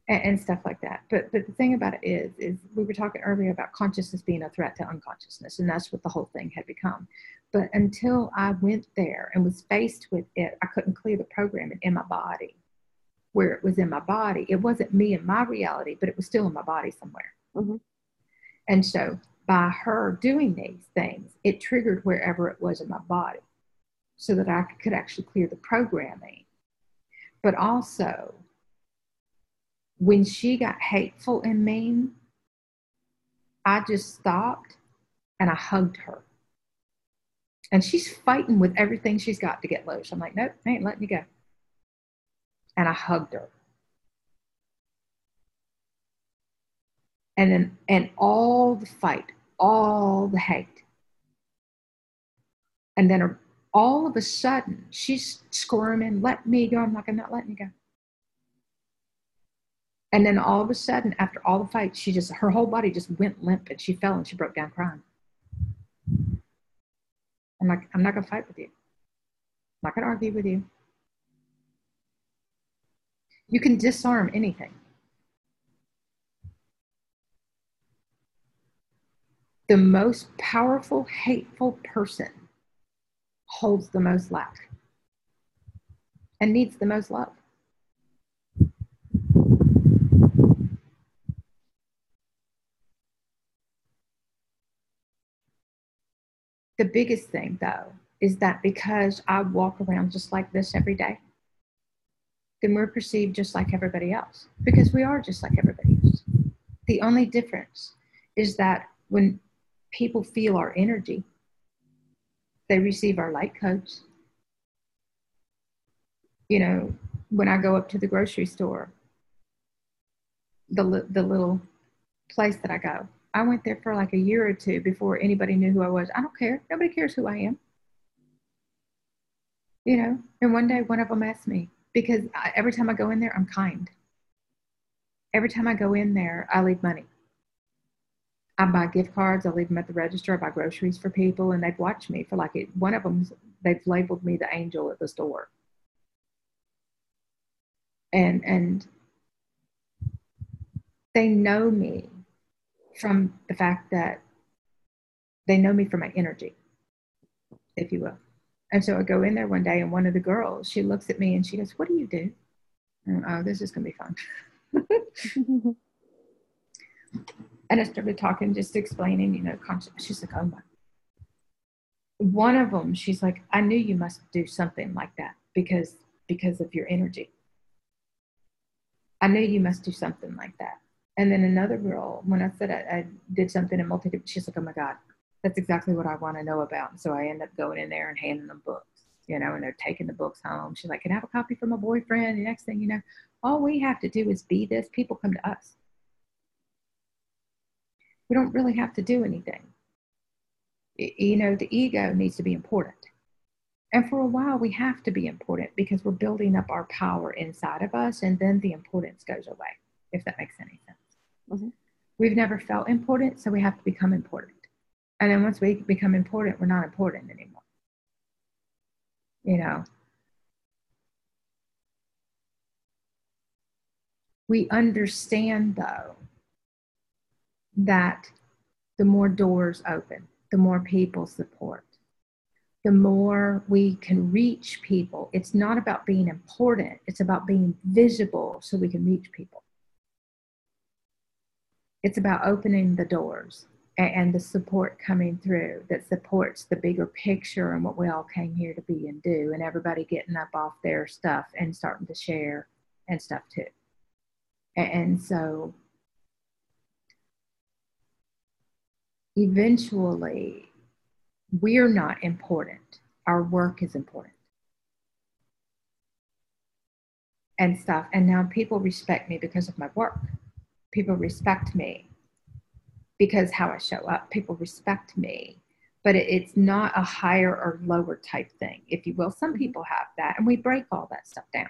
and stuff like that. But the thing about it is we were talking earlier about consciousness being a threat to unconsciousness, and that's what the whole thing had become. But until I went there and was faced with it, I couldn't clear the programming in my body. Where it was in my body, it wasn't me and my reality, but it was still in my body somewhere. Mm-hmm. And so by her doing these things, it triggered wherever it was in my body so that I could actually clear the programming. But also, when she got hateful and mean, I just stopped and I hugged her. And she's fighting with everything she's got to get loose. I'm like, nope, I ain't letting you go. And I hugged her. And all the fight, all the hate. And then all of a sudden, she's squirming, let me go. I'm like, I'm not letting you go. And then all of a sudden, after all the fight, her whole body just went limp and she fell and she broke down crying. I'm like, I'm not going to fight with you. I'm not going to argue with you. You can disarm anything. The most powerful, hateful person holds the most lack and needs the most love. The biggest thing, though, is that because I walk around just like this every day, then we're perceived just like everybody else, because we are just like everybody else. The only difference is that when people feel our energy, they receive our light codes. You know, when I go up to the grocery store, the little place that I go, I went there for like a year or two before anybody knew who I was. I don't care. Nobody cares who I am. You know, and one day one of them asked me, because every time I go in there, I'm kind. Every time I go in there, I leave money. I buy gift cards. I leave them at the register. I buy groceries for people, and they've watched me for like one of them. They've labeled me the angel at the store, and they know me from the fact that they know me from my energy, if you will. And so I go in there one day, and one of the girls, she looks at me and she goes, "What do you do?" Oh, this is going to be fun. And I started talking, just explaining, concept. She's like, oh my. One of them, she's like, I knew you must do something like that because of your energy. I knew you must do something like that. And then another girl, when I said I did something in she's like, oh my God, that's exactly what I want to know about. And so I end up going in there and handing them books, and they're taking the books home. She's like, can I have a copy for my boyfriend? The next thing you know, all we have to do is be this. People come to us. We don't really have to do anything. The ego needs to be important. And for a while, we have to be important because we're building up our power inside of us, and then the importance goes away, if that makes any sense. Mm-hmm. We've never felt important, so we have to become important. And then once we become important, we're not important anymore. We understand, though, that the more doors open, the more people support, the more we can reach people. It's not about being important. It's about being visible so we can reach people. It's about opening the doors and the support coming through that supports the bigger picture and what we all came here to be and do, and everybody getting up off their stuff and starting to share and stuff too. And so eventually we're not important. Our work is important and stuff. And now people respect me because of my work. People respect me because how I show up. People respect me, but it's not a higher or lower type thing, if you will. Some people have that, and we break all that stuff down.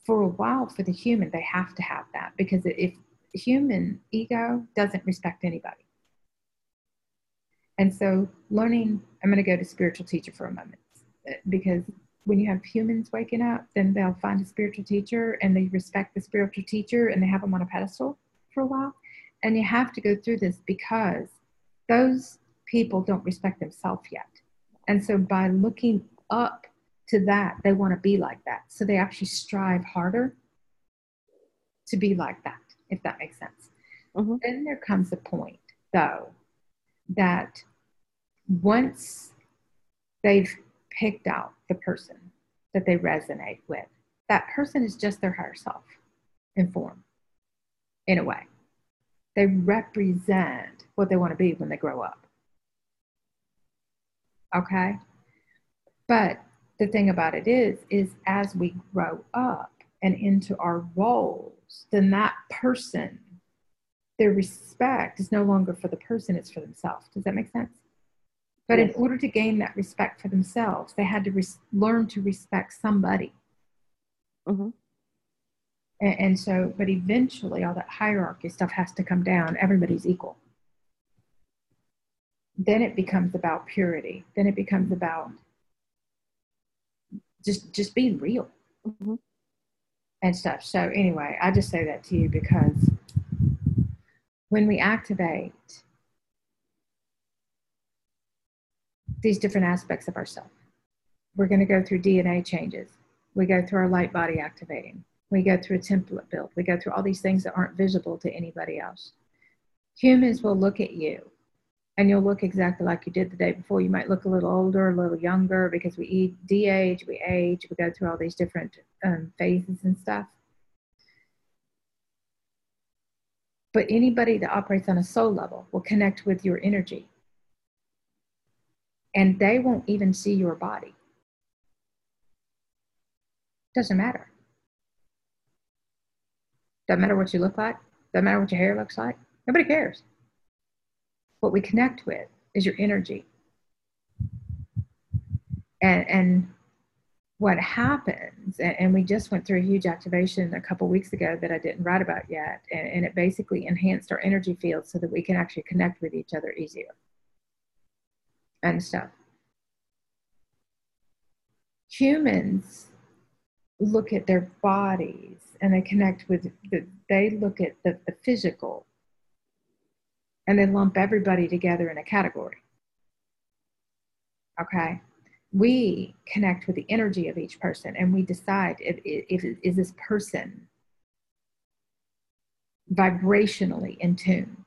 For a while, for the human, they have to have that, because if human ego doesn't respect anybody. And so learning, I'm going to go to spiritual teacher for a moment, because when you have humans waking up, then they'll find a spiritual teacher and they respect the spiritual teacher and they have them on a pedestal for a while. And you have to go through this because those people don't respect themselves yet. And so by looking up to that, they want to be like that. So they actually strive harder to be like that, if that makes sense. Mm-hmm. Then there comes a point, though, that once they've picked out the person that they resonate with, that person is just their higher self in form, in a way. They represent what they want to be when they grow up. Okay? But the thing about it is as we grow up and into our roles, then that person, their respect is no longer for the person, it's for themselves. Does that make sense? But yes. In order to gain that respect for themselves, they had to learn to respect somebody. Mm-hmm. And so, but eventually all that hierarchy stuff has to come down. Everybody's equal. Then it becomes about purity. Then it becomes about just being real. Mm-hmm. And stuff. So anyway, I just say that to you because when we activate these different aspects of ourselves, we're going to go through DNA changes. We go through our light body activating. We go through a template build. We go through all these things that aren't visible to anybody else. Humans will look at you and you'll look exactly like you did the day before. You might look a little older, a little younger, because we de-age, we age, we go through all these different phases and stuff. But anybody that operates on a soul level will connect with your energy. And they won't even see your body. Doesn't matter. Doesn't matter what you look like. Doesn't matter what your hair looks like. Nobody cares. What we connect with is your energy. And what happens, and we just went through a huge activation a couple weeks ago that I didn't write about yet, and it basically enhanced our energy field so that we can actually connect with each other easier and stuff. Humans look at their bodies and they connect with, they look at the physical and they lump everybody together in a category. Okay? We connect with the energy of each person, and we decide if is this person vibrationally in tune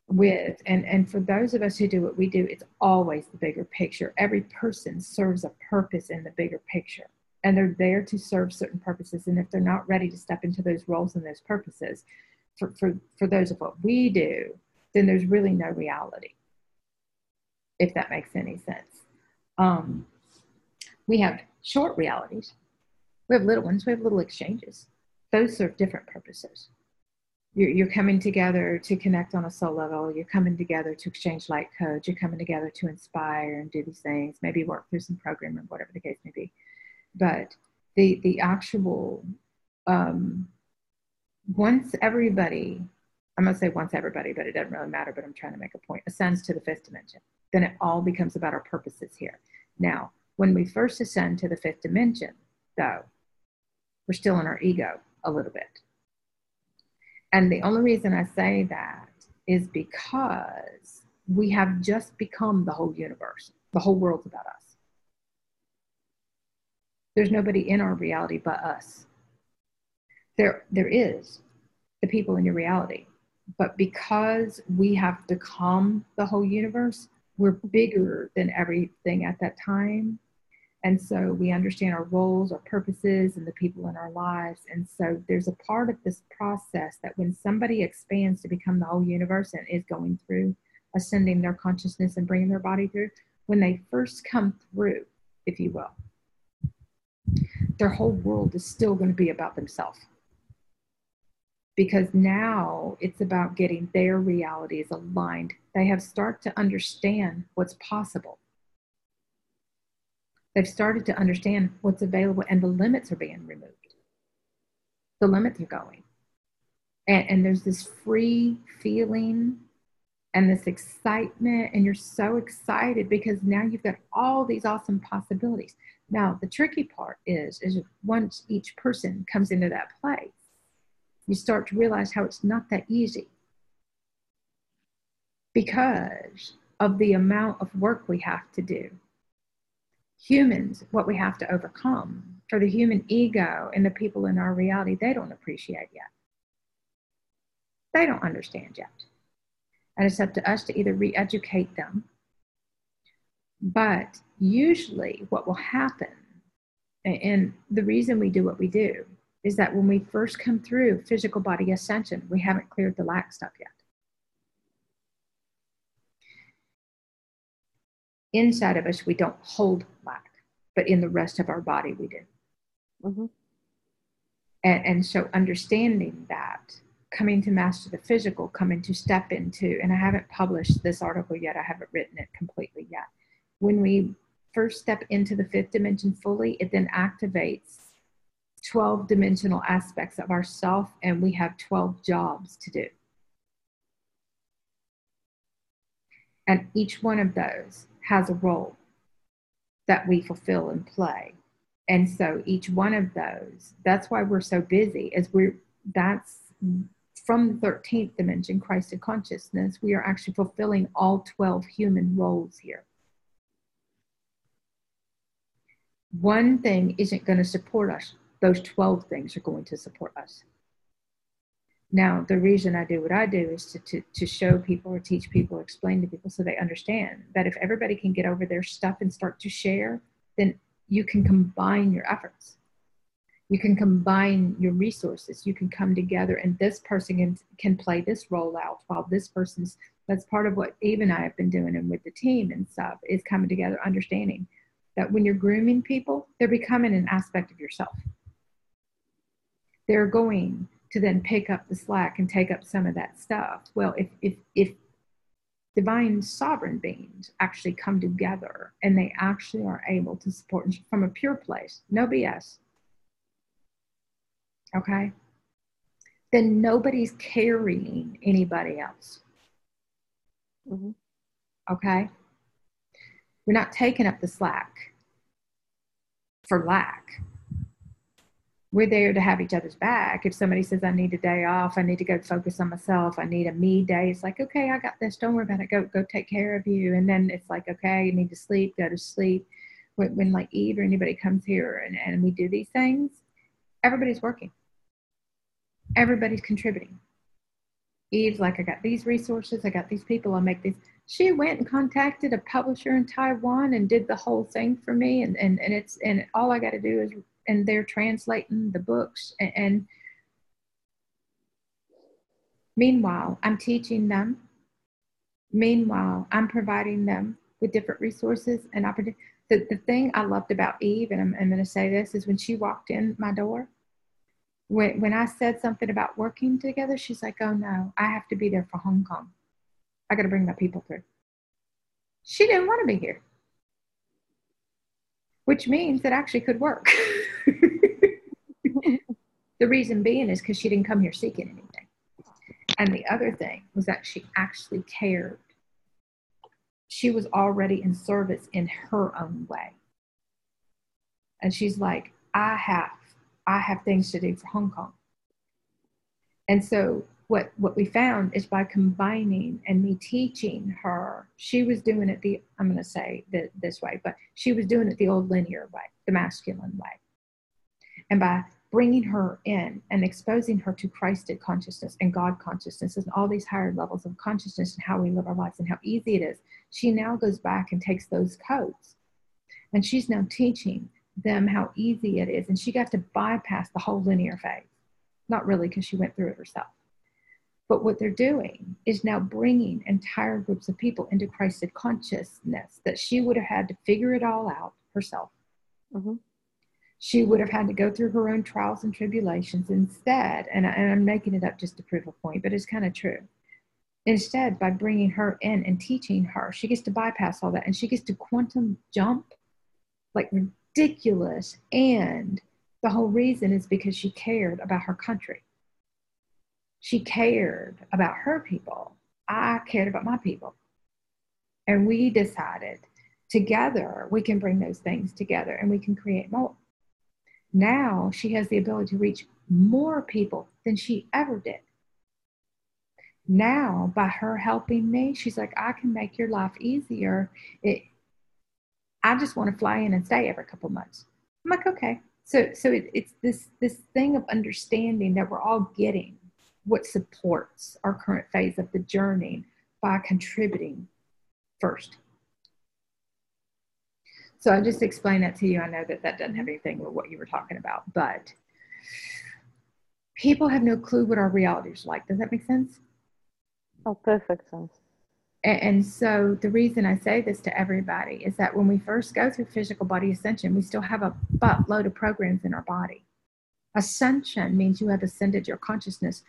with, and for those of us who do what we do, it's always the bigger picture. Every person serves a purpose in the bigger picture, and they're there to serve certain purposes. And if they're not ready to step into those roles and those purposes for those of what we do, then there's really no reality, if that makes any sense. We have short realities. We have little ones. We have little exchanges. Those serve different purposes. You're coming together to connect on a soul level. You're coming together to exchange light codes. You're coming together to inspire and do these things, maybe work through some programming, whatever the case may be. But the actual, once everybody, I'm going to say once everybody, but it doesn't really matter, but I'm trying to make a point, ascends to the fifth dimension, then it all becomes about our purposes here. Now, when we first ascend to the fifth dimension, though, we're still in our ego a little bit. And the only reason I say that is because we have just become the whole universe. The whole world's about us. There's nobody in our reality but us. There is the people in your reality. But because we have become the whole universe, we're bigger than everything at that time. And so we understand our roles, our purposes, and the people in our lives. And so there's a part of this process that when somebody expands to become the whole universe and is going through ascending their consciousness and bringing their body through, when they first come through, if you will, their whole world is still going to be about themselves. Because now it's about getting their realities aligned. They have started to understand what's possible. They've started to understand what's available, and the limits are being removed. The limits are going. And there's this free feeling and this excitement, and you're so excited because now you've got all these awesome possibilities. Now, the tricky part is once each person comes into that place, you start to realize how it's not that easy because of the amount of work we have to do. Humans, what we have to overcome for the human ego and the people in our reality, they don't appreciate yet. They don't understand yet. And it's up to us to either re-educate them. But usually what will happen, and the reason we do what we do, is that when we first come through physical body ascension, we haven't cleared the lack stuff yet. Inside of us, we don't hold lack, but in the rest of our body, we do. Mm-hmm. And so understanding that, coming to master the physical, coming to step into, and I haven't published this article yet, I haven't written it completely yet. When we first step into the fifth dimension fully, it then activates 12 dimensional aspects of ourself, and we have 12 jobs to do. And each one of those has a role that we fulfill and play. And so each one of those, that's why we're so busy, that's from the 13th dimension, Christ consciousness, we are actually fulfilling all 12 human roles here. One thing isn't going to support us. Those 12 things are going to support us. Now, the reason I do what I do is to show people or teach people or explain to people so they understand that if everybody can get over their stuff and start to share, then you can combine your efforts. You can combine your resources. You can come together, and this person can play this role out while this person's, that's part of what Eve and I have been doing and with the team and stuff, is coming together, understanding that when you're grooming people, they're becoming an aspect of yourself. They're going to then pick up the slack and take up some of that stuff. Well, if divine sovereign beings actually come together and they actually are able to support from a pure place, no BS, okay, then nobody's carrying anybody else. Mm-hmm. Okay? We're not taking up the slack for lack. We're there to have each other's back. If somebody says, I need a day off, I need to go focus on myself, I need a me day, it's like, okay, I got this, don't worry about it, go take care of you. And then it's like, okay, you need to sleep, go to sleep. when like Eve or anybody comes here and we do these things, everybody's working. Everybody's contributing. Eve's like, I got these resources, I got these people, I'll make these. She went and contacted a publisher in Taiwan and did the whole thing for me. And all I got to do is, and they're translating the books. And meanwhile, I'm teaching them. Meanwhile, I'm providing them with different resources and opportunities. The thing I loved about Eve, and I'm going to say this, is when she walked in my door, when I said something about working together, she's like, oh no, I have to be there for Hong Kong. I got to bring my people through. She didn't want to be here, which means it actually could work. The reason being is because she didn't come here seeking anything. And the other thing was that she actually cared. She was already in service in her own way. And she's like, I have things to do for Hong Kong. And so what we found is by combining and me teaching her, she was doing it I'm going to say this way, but she was doing it the old linear way, the masculine way. And by bringing her in and exposing her to Christed consciousness and God consciousness and all these higher levels of consciousness and how we live our lives and how easy it is, she now goes back and takes those codes. And she's now teaching them how easy it is. And she got to bypass the whole linear phase. Not really, because she went through it herself. But what they're doing is now bringing entire groups of people into Christed consciousness that she would have had to figure it all out herself. Mm-hmm. She would have had to go through her own trials and tribulations instead. And I'm making it up just to prove a point, but it's kind of true. Instead, by bringing her in and teaching her, she gets to bypass all that and she gets to quantum jump like ridiculous. And the whole reason is because she cared about her country. She cared about her people. I cared about my people. And we decided together we can bring those things together and we can create more. Now she has the ability to reach more people than she ever did. Now, by her helping me, she's like, I can make your life easier. I just want to fly in and stay every couple of months. I'm like, okay. So it's this thing of understanding that we're all getting what supports our current phase of the journey by contributing first. So I just explained that to you. I know that doesn't have anything with what you were talking about, but people have no clue what our reality is like. Does that make sense? Oh, perfect sense. And so the reason I say this to everybody is that when we first go through physical body ascension, we still have a buttload of programs in our body. Ascension means you have ascended your consciousness.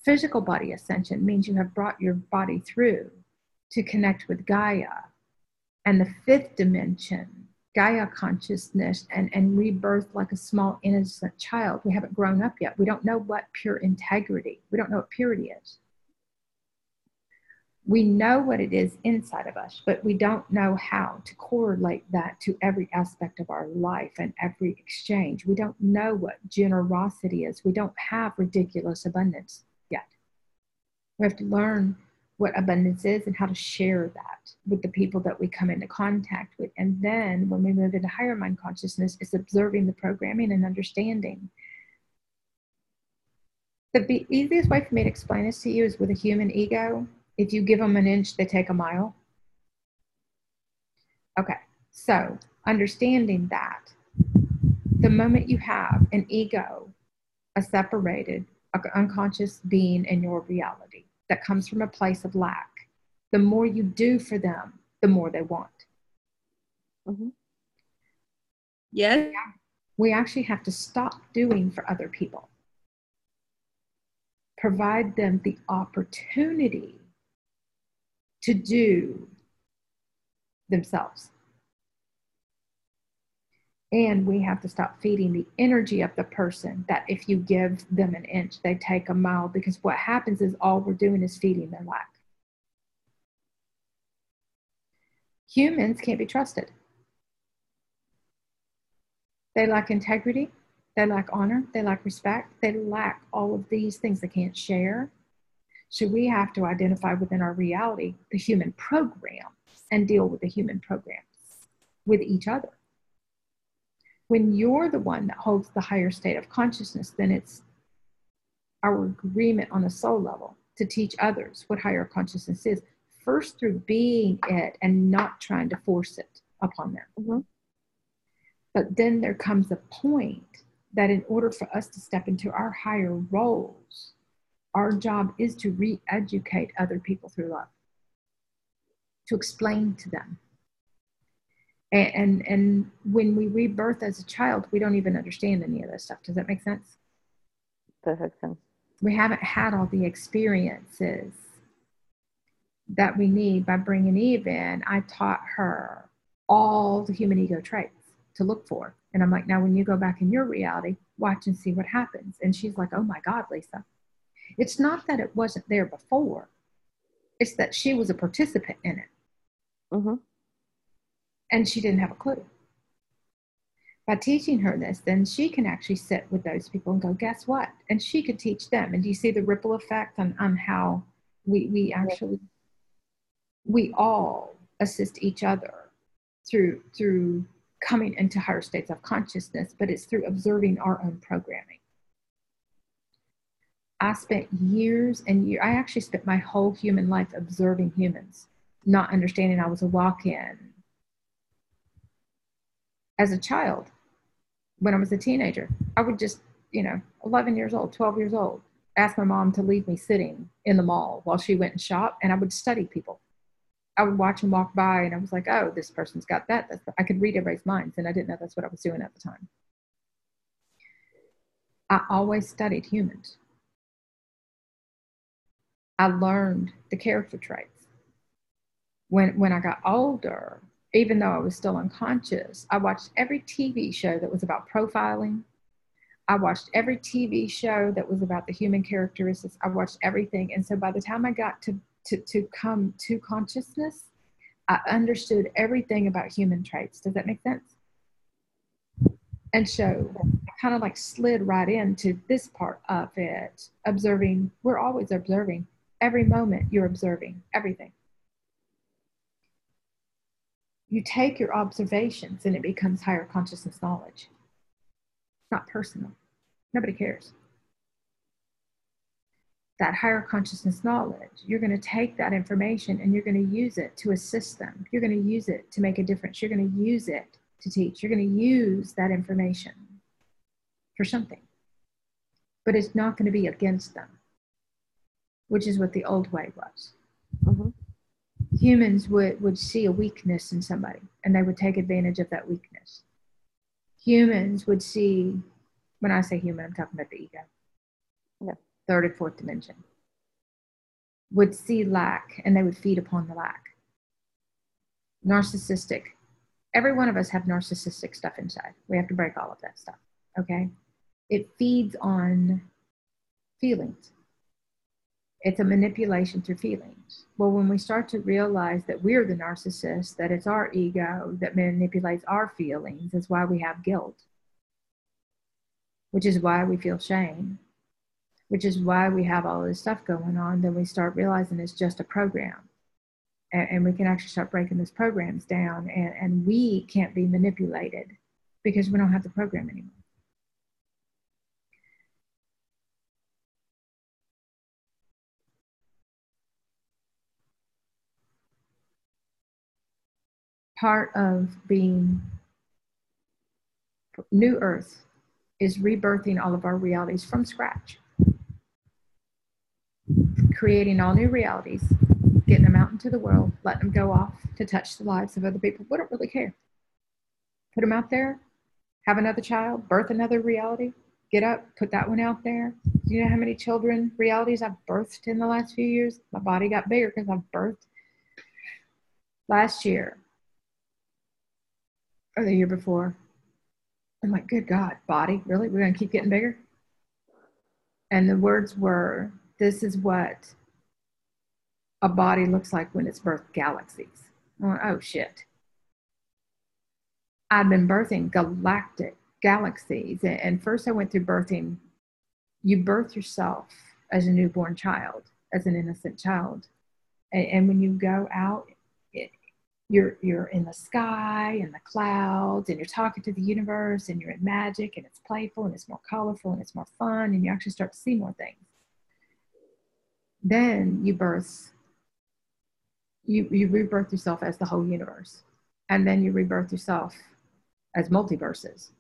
Physical body ascension means you have brought your body through to connect with Gaia and the fifth dimension, Gaia consciousness, and rebirth like a small innocent child. We haven't grown up yet. We don't know what pure integrity. We don't know what purity is. We know what it is inside of us, but we don't know how to correlate that to every aspect of our life and every exchange. We don't know what generosity is. We don't have ridiculous abundance yet. We have to learn what abundance is and how to share that with the people that we come into contact with. And then when we move into higher mind consciousness, it's observing the programming and understanding. The easiest way for me to explain this to you is with a human ego. If you give them an inch, they take a mile. Okay, so understanding that the moment you have an ego, a separated, unconscious being in your reality that comes from a place of lack, the more you do for them, the more they want. Mm-hmm. Yeah. We actually have to stop doing for other people. Provide them the opportunity to do themselves. And we have to stop feeding the energy of the person that if you give them an inch, they take a mile, because what happens is all we're doing is feeding their lack. Humans can't be trusted. They lack integrity, they lack honor, they lack respect, they lack all of these things they can't share. So we have to identify within our reality the human program and deal with the human programs with each other. When you're the one that holds the higher state of consciousness, then it's our agreement on a soul level to teach others what higher consciousness is, first through being it and not trying to force it upon them. Mm-hmm. But then there comes a point that in order for us to step into our higher roles, our job is to re-educate other people through love, to explain to them. And when we rebirth as a child, we don't even understand any of this stuff. Does that make sense? Perfect sense. We haven't had all the experiences that we need. By bringing Eve in, I taught her all the human ego traits to look for. And I'm like, now when you go back in your reality, watch and see what happens. And she's like, oh my God, Lisa. It's not that it wasn't there before. It's that she was a participant in it. Mm-hmm. And she didn't have a clue. By teaching her this, then she can actually sit with those people and go, guess what? And she could teach them. And do you see the ripple effect on how we actually, we all assist each other through coming into higher states of consciousness, but it's through observing our own programming. I spent years and years, I actually spent my whole human life observing humans, not understanding I was a walk-in. As a child, when I was a teenager, I would just, 11 years old, 12 years old, ask my mom to leave me sitting in the mall while she went and shopped, and I would study people. I would watch them walk by, and I was like, oh, this person's got that. I could read everybody's minds, and I didn't know that's what I was doing at the time. I always studied humans. I learned the character traits. When I got older, even though I was still unconscious, I watched every TV show that was about profiling. I watched every TV show that was about the human characteristics. I watched everything. And so by the time I got to come to consciousness, I understood everything about human traits. Does that make sense? And so I kind of like slid right into this part of it, observing. We're always observing. Every moment you're observing everything. You take your observations and it becomes higher consciousness knowledge. It's not personal. Nobody cares. That higher consciousness knowledge, you're going to take that information and you're going to use it to assist them. You're going to use it to make a difference. You're going to use it to teach. You're going to use that information for something. But it's not going to be against them, which is what the old way was. Mm-hmm. Humans would see a weakness in somebody and they would take advantage of that weakness. Humans would see, when I say human, I'm talking about the ego. Yeah. Third and fourth dimension. Would see lack and they would feed upon the lack. Narcissistic. Every one of us have narcissistic stuff inside. We have to break all of that stuff. Okay? It feeds on feelings. It's a manipulation through feelings. Well, when we start to realize that we're the narcissist, that it's our ego that manipulates our feelings, is why we have guilt, which is why we feel shame, which is why we have all this stuff going on, then we start realizing it's just a program. And we can actually start breaking those programs down, and we can't be manipulated because we don't have the program anymore. Part of being New Earth is rebirthing all of our realities from scratch. Creating all new realities, getting them out into the world, letting them go off to touch the lives of other people. We don't really care. Put them out there, have another child, birth another reality, get up, put that one out there. Do you know how many children realities I've birthed in the last few years? My body got bigger because I've birthed. Last year, or the year before, I'm like, good God, body, really? We're going to keep getting bigger? And the words were, this is what a body looks like when it's birthed galaxies. I went, oh, shit. I've been birthing galactic galaxies. And first I went through birthing. You birth yourself as a newborn child, as an innocent child. And when you go out, you're in the sky and the clouds, and you're talking to the universe, and you're in magic, and it's playful, and it's more colorful, and it's more fun, and you actually start to see more things. Then you rebirth yourself as the whole universe, and then you rebirth yourself as multiverses,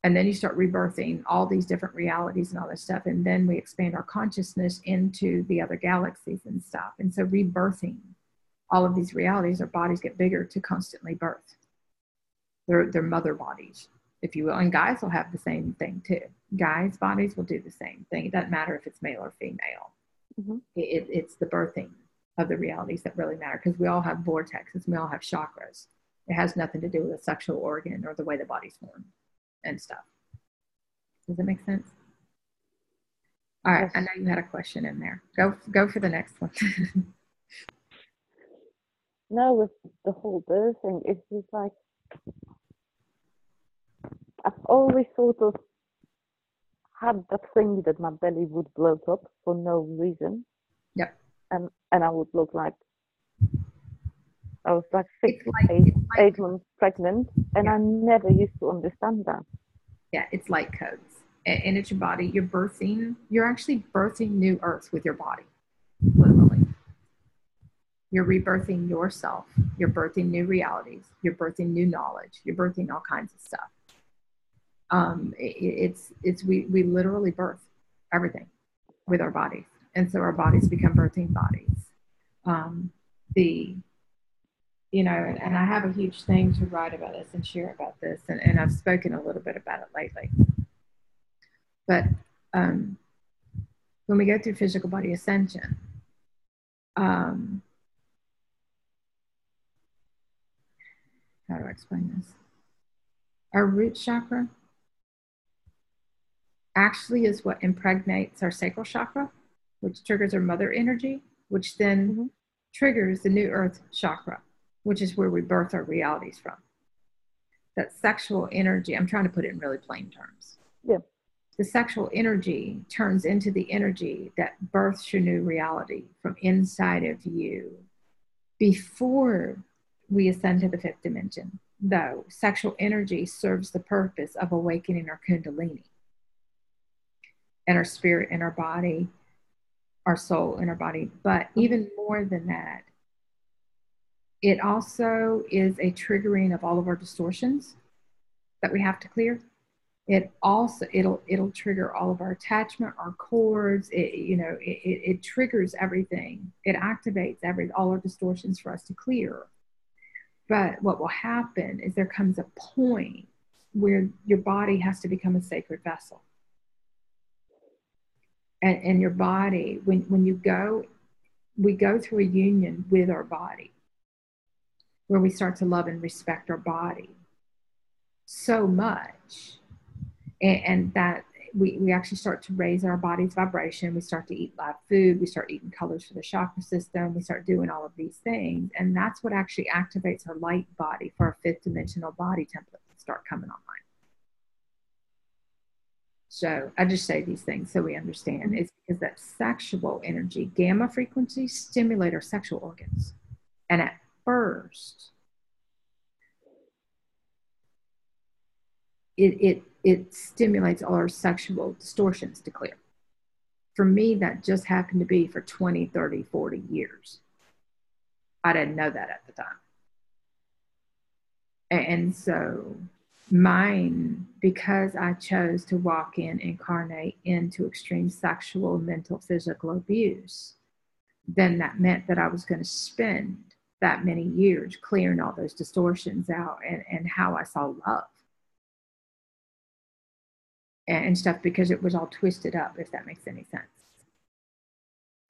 and then you start rebirthing all these different realities and all this stuff, and then we expand our consciousness into the other galaxies and stuff. And so rebirthing all of these realities, our bodies get bigger to constantly birth. They're mother bodies, if you will. And guys will have the same thing too. Guys' bodies will do the same thing. It doesn't matter if it's male or female. Mm-hmm. It's the birthing of the realities that really matter, because we all have vortexes, we all have chakras. It has nothing to do with a sexual organ or the way the body's formed and stuff. Does that make sense? All right, yes. I know you had a question in there. Go for the next one. No, with the whole birthing, it's just like, I've always sort of had that thing that my belly would bloat up for no reason. Yep. And I would look like I was like 8 months pregnant, and I never used to understand that. Yeah, it's light codes. And it's your body. You're actually birthing new earth with your body, literally. You're rebirthing yourself. You're birthing new realities. You're birthing new knowledge. You're birthing all kinds of stuff. We literally birth everything with our bodies. And so our bodies become birthing bodies. And I have a huge thing to write about this and share about this. And I've spoken a little bit about it lately. But when we go through physical body ascension, how do I explain this? Our root chakra actually is what impregnates our sacral chakra, which triggers our mother energy, which then triggers the new earth chakra, which is where we birth our realities from. That sexual energy, I'm trying to put it in really plain terms. Yeah. The sexual energy turns into the energy that births your new reality from inside of you. Before we ascend to the fifth dimension, though, sexual energy serves the purpose of awakening our kundalini and our spirit and our body, our soul and our body. But even more than that, it also is a triggering of all of our distortions that we have to clear. It'll trigger all of our attachment, our cords. It triggers everything. It activates all our distortions for us to clear. But what will happen is there comes a point where your body has to become a sacred vessel. And your body, when we go through a union with our body, where we start to love and respect our body so much, and that we actually start to raise our body's vibration. We start to eat live food. We start eating colors for the chakra system. We start doing all of these things. And that's what actually activates our light body for our fifth dimensional body template to start coming online. So I just say these things so we understand. It's because that sexual energy, gamma frequencies, stimulate our sexual organs. And at first, it stimulates all our sexual distortions to clear. For me, that just happened to be for 20, 30, 40 years. I didn't know that at the time. And so mine, because I chose to incarnate into extreme sexual, mental, physical abuse, then that meant that I was going to spend that many years clearing all those distortions out and how I saw love and stuff, because it was all twisted up, if that makes any sense,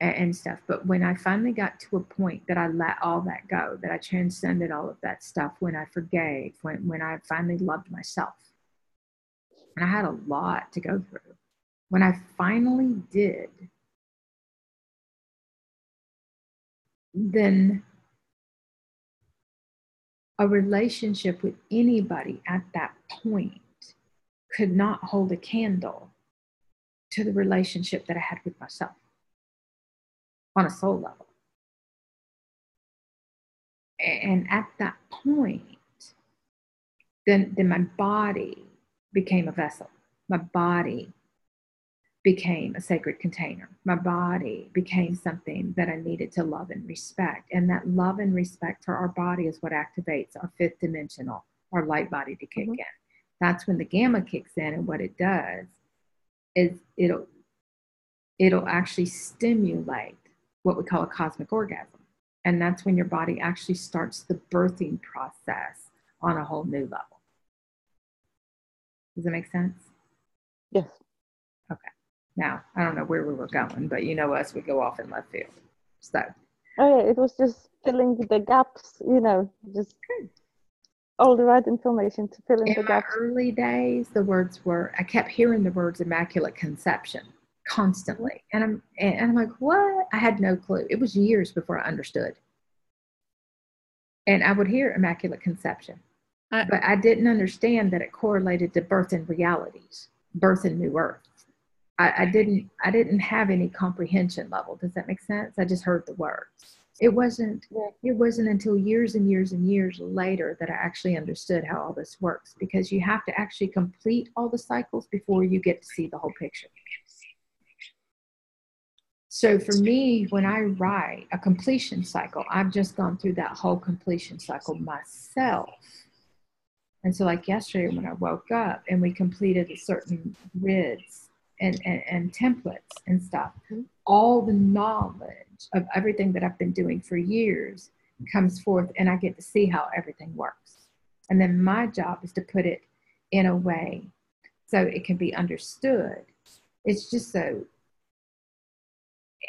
and stuff. But when I finally got to a point that I let all that go, that I transcended all of that stuff, when I forgave, when I finally loved myself, and I had a lot to go through, when I finally did, then a relationship with anybody at that point could not hold a candle to the relationship that I had with myself on a soul level. And at that point, then my body became a vessel. My body became a sacred container. My body became something that I needed to love and respect. And that love and respect for our body is what activates our fifth dimensional, our light body to kick in. That's when the gamma kicks in, and what it does is it'll actually stimulate what we call a cosmic orgasm. And that's when your body actually starts the birthing process on a whole new level. Does that make sense? Yes. Okay. Now, I don't know where we were going, but you know us, we go off in left field. So. Oh yeah, it was just filling the gaps, just all the right information to fill in the gaps. In my early days, the words were, I kept hearing the words Immaculate Conception constantly. And I'm like, what? I had no clue. It was years before I understood. And I would hear Immaculate Conception. But I didn't understand that it correlated to birth and realities, birth and new earth. I didn't have any comprehension level. Does that make sense? I just heard the words. It wasn't until years and years and years later that I actually understood how all this works, because you have to actually complete all the cycles before you get to see the whole picture. So for me, when I write a completion cycle, I've just gone through that whole completion cycle myself. And so like yesterday when I woke up and we completed a certain grids and templates and stuff, all the knowledge of everything that I've been doing for years comes forth, and I get to see how everything works. And then my job is to put it in a way so it can be understood. It's just so,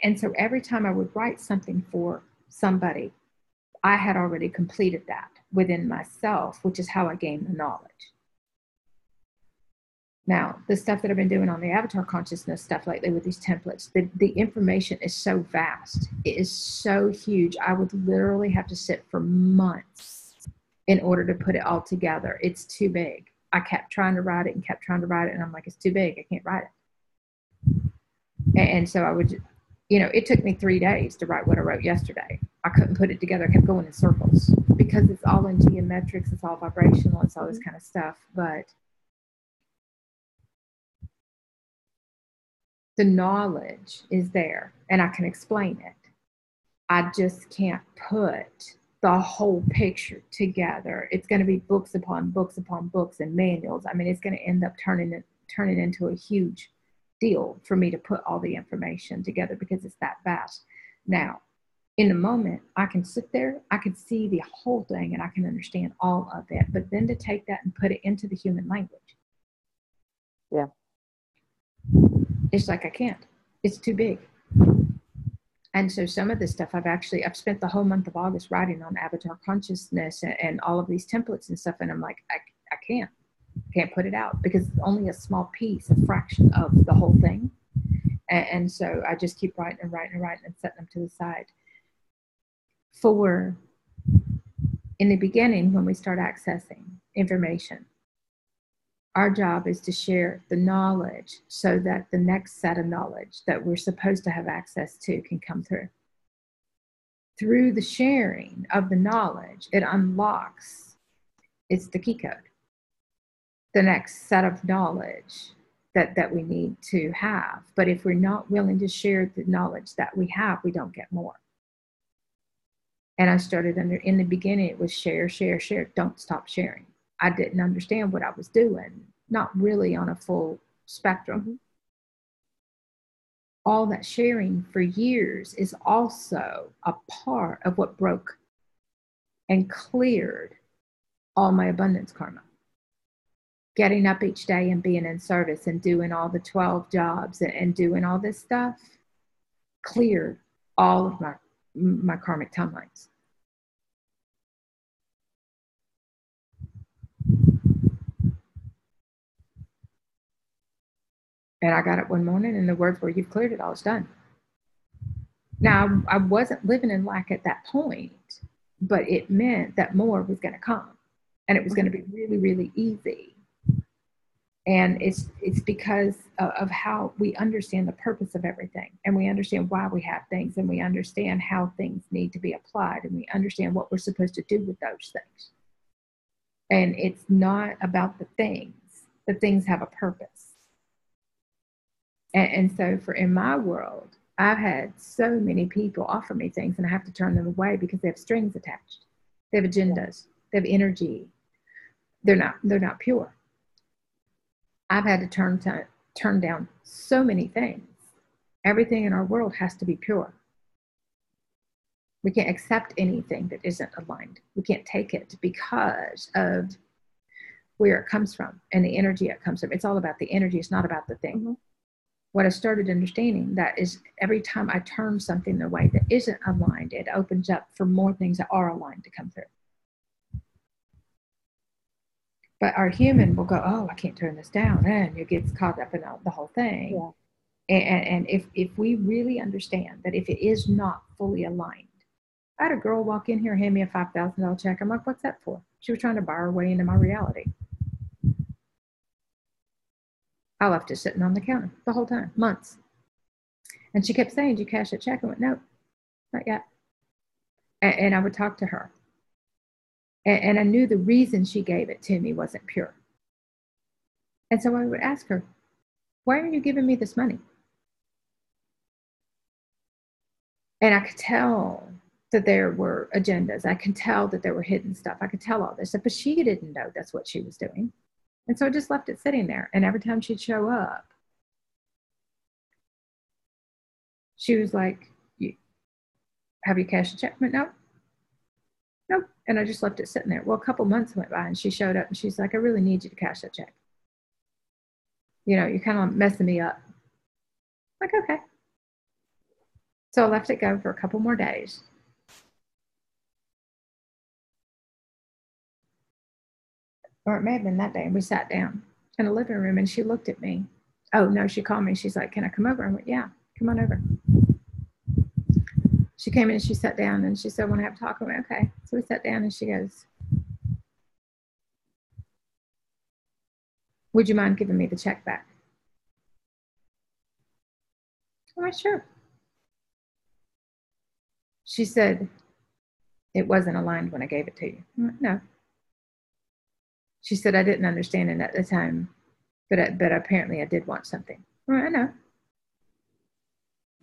and so every time I would write something for somebody, I had already completed that within myself, which is how I gained the knowledge. Now, the stuff that I've been doing on the avatar consciousness stuff lately with these templates, the information is so vast. It is so huge. I would literally have to sit for months in order to put it all together. It's too big. I kept trying to write it and kept trying to write it. And I'm like, it's too big. I can't write it. And so I would, it took me 3 days to write what I wrote yesterday. I couldn't put it together. I kept going in circles because it's all in geometrics. It's all vibrational. It's all this kind of stuff. But the knowledge is there and I can explain it. I just can't put the whole picture together. It's going to be books upon books upon books and manuals. I mean, it's going to end up turning into a huge deal for me to put all the information together because it's that vast. Now, in the moment, I can sit there, I can see the whole thing and I can understand all of it. But then to take that and put it into the human language. Yeah. It's like I can't. It's too big. And so some of this stuff I've spent the whole month of August writing on avatar consciousness and all of these templates and stuff. And I'm like, I can't put it out because it's only a small piece, a fraction of the whole thing. And so I just keep writing and setting them to the side. In the beginning, when we start accessing information, our job is to share the knowledge so that the next set of knowledge that we're supposed to have access to can come through. Through the sharing of the knowledge, it unlocks, it's the key code, the next set of knowledge that we need to have. But if we're not willing to share the knowledge that we have, we don't get more. And I started in the beginning, it was share, don't stop sharing. I didn't understand what I was doing, not really on a full spectrum. All that sharing for years is also a part of what broke and cleared all my abundance karma. Getting up each day and being in service and doing all the 12 jobs and doing all this stuff cleared all of my karmic timelines. And I got up one morning and the words were, you've cleared it all, it's done. Now, I wasn't living in lack at that point, but it meant that more was going to come. And it was going to be really, really easy And it's because of how we understand the purpose of everything, and we understand why we have things, and we understand how things need to be applied, and we understand what we're supposed to do with those things. And it's not about the things. The things have a purpose. And so in my world, I've had so many people offer me things, and I have to turn them away because they have strings attached. They have agendas. They have energy. They're not pure. I've had to turn down so many things. Everything in our world has to be pure. We can't accept anything that isn't aligned. We can't take it because of where it comes from and the energy it comes from. It's all about the energy. It's not about the thing. Mm-hmm. What I started understanding that is every time I turn something away that isn't aligned, it opens up for more things that are aligned to come through. But our human will go, oh, I can't turn this down. And it gets caught up in the whole thing. Yeah. And if we really understand that if it is not fully aligned, I had a girl walk in here, hand me a $5,000 check. I'm like, what's that for? She was trying to buy her way into my reality. I left it sitting on the counter the whole time, months. And she kept saying, did you cash that check? I went, no, not yet. And I would talk to her. And I knew the reason she gave it to me wasn't pure. And so I would ask her, why aren't you giving me this money? And I could tell that there were agendas. I could tell that there were hidden stuff. I could tell all this stuff, but she didn't know that's what she was doing. And so I just left it sitting there. And every time she'd show up, she was like, have you cashed a check? I went, no. Nope. And I just left it sitting there. Well, a couple months went by and she showed up and she's like, I really need you to cash that check. You know, you're kind of messing me up. I'm like, okay. So I left it go for a couple more days. Or it may have been that day. And we sat down in the living room and she looked at me. Oh, no, she called me. She's like, can I come over? I went, yeah, come on over. She came in and she sat down and she said, I want to have a talk. I went, okay. So we sat down and she goes, would you mind giving me the check back? I went, sure. She said, it wasn't aligned when I gave it to you. I went, no. She said, I didn't understand it at the time, but apparently I did want something. I went, I know.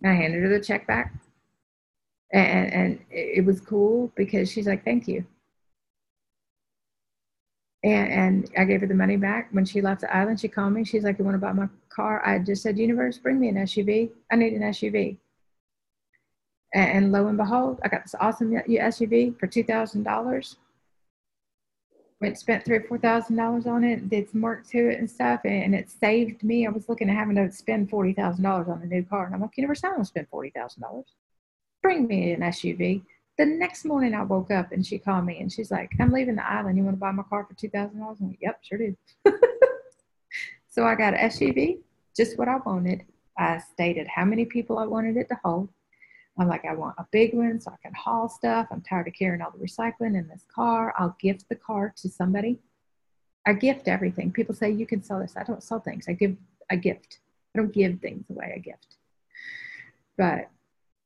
And I handed her the check back. And it was cool because she's like, thank you. And I gave her the money back. When she left the island, she called me. She's like, you want to buy my car? I just said, universe, bring me an SUV. I need an SUV. And lo and behold, I got this awesome SUV for $2,000. Spent $3,000 or $4,000 on it, did some work to it and stuff, and it saved me. I was looking at having to spend $40,000 on a new car. And I'm like, universe, I don't want to spend $40,000. Bring me an SUV. The next morning I woke up and she called me and she's like, I'm leaving the island. You want to buy my car for $2,000? I'm like, yep, sure do. So I got an SUV, just what I wanted. I stated how many people I wanted it to hold. I'm like, I want a big one so I can haul stuff. I'm tired of carrying all the recycling in this car. I'll gift the car to somebody. I gift everything. People say, you can sell this. I don't sell things. I gift. I don't give things away. I gift. But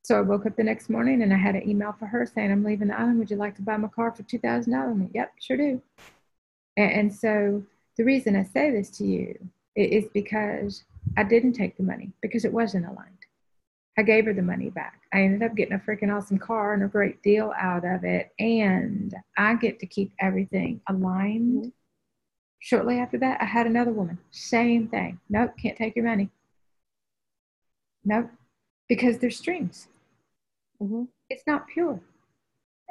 so I woke up the next morning and I had an email for her saying, I'm leaving the island. Would you like to buy my car for $2,000? I'm like, yep, sure do. And so the reason I say this to you is because I didn't take the money because it wasn't aligned. I gave her the money back. I ended up getting a freaking awesome car and a great deal out of it. And I get to keep everything aligned. Mm-hmm. Shortly after that, I had another woman. Same thing. Nope, can't take your money. Nope, because there's strings. Mm-hmm. It's not pure.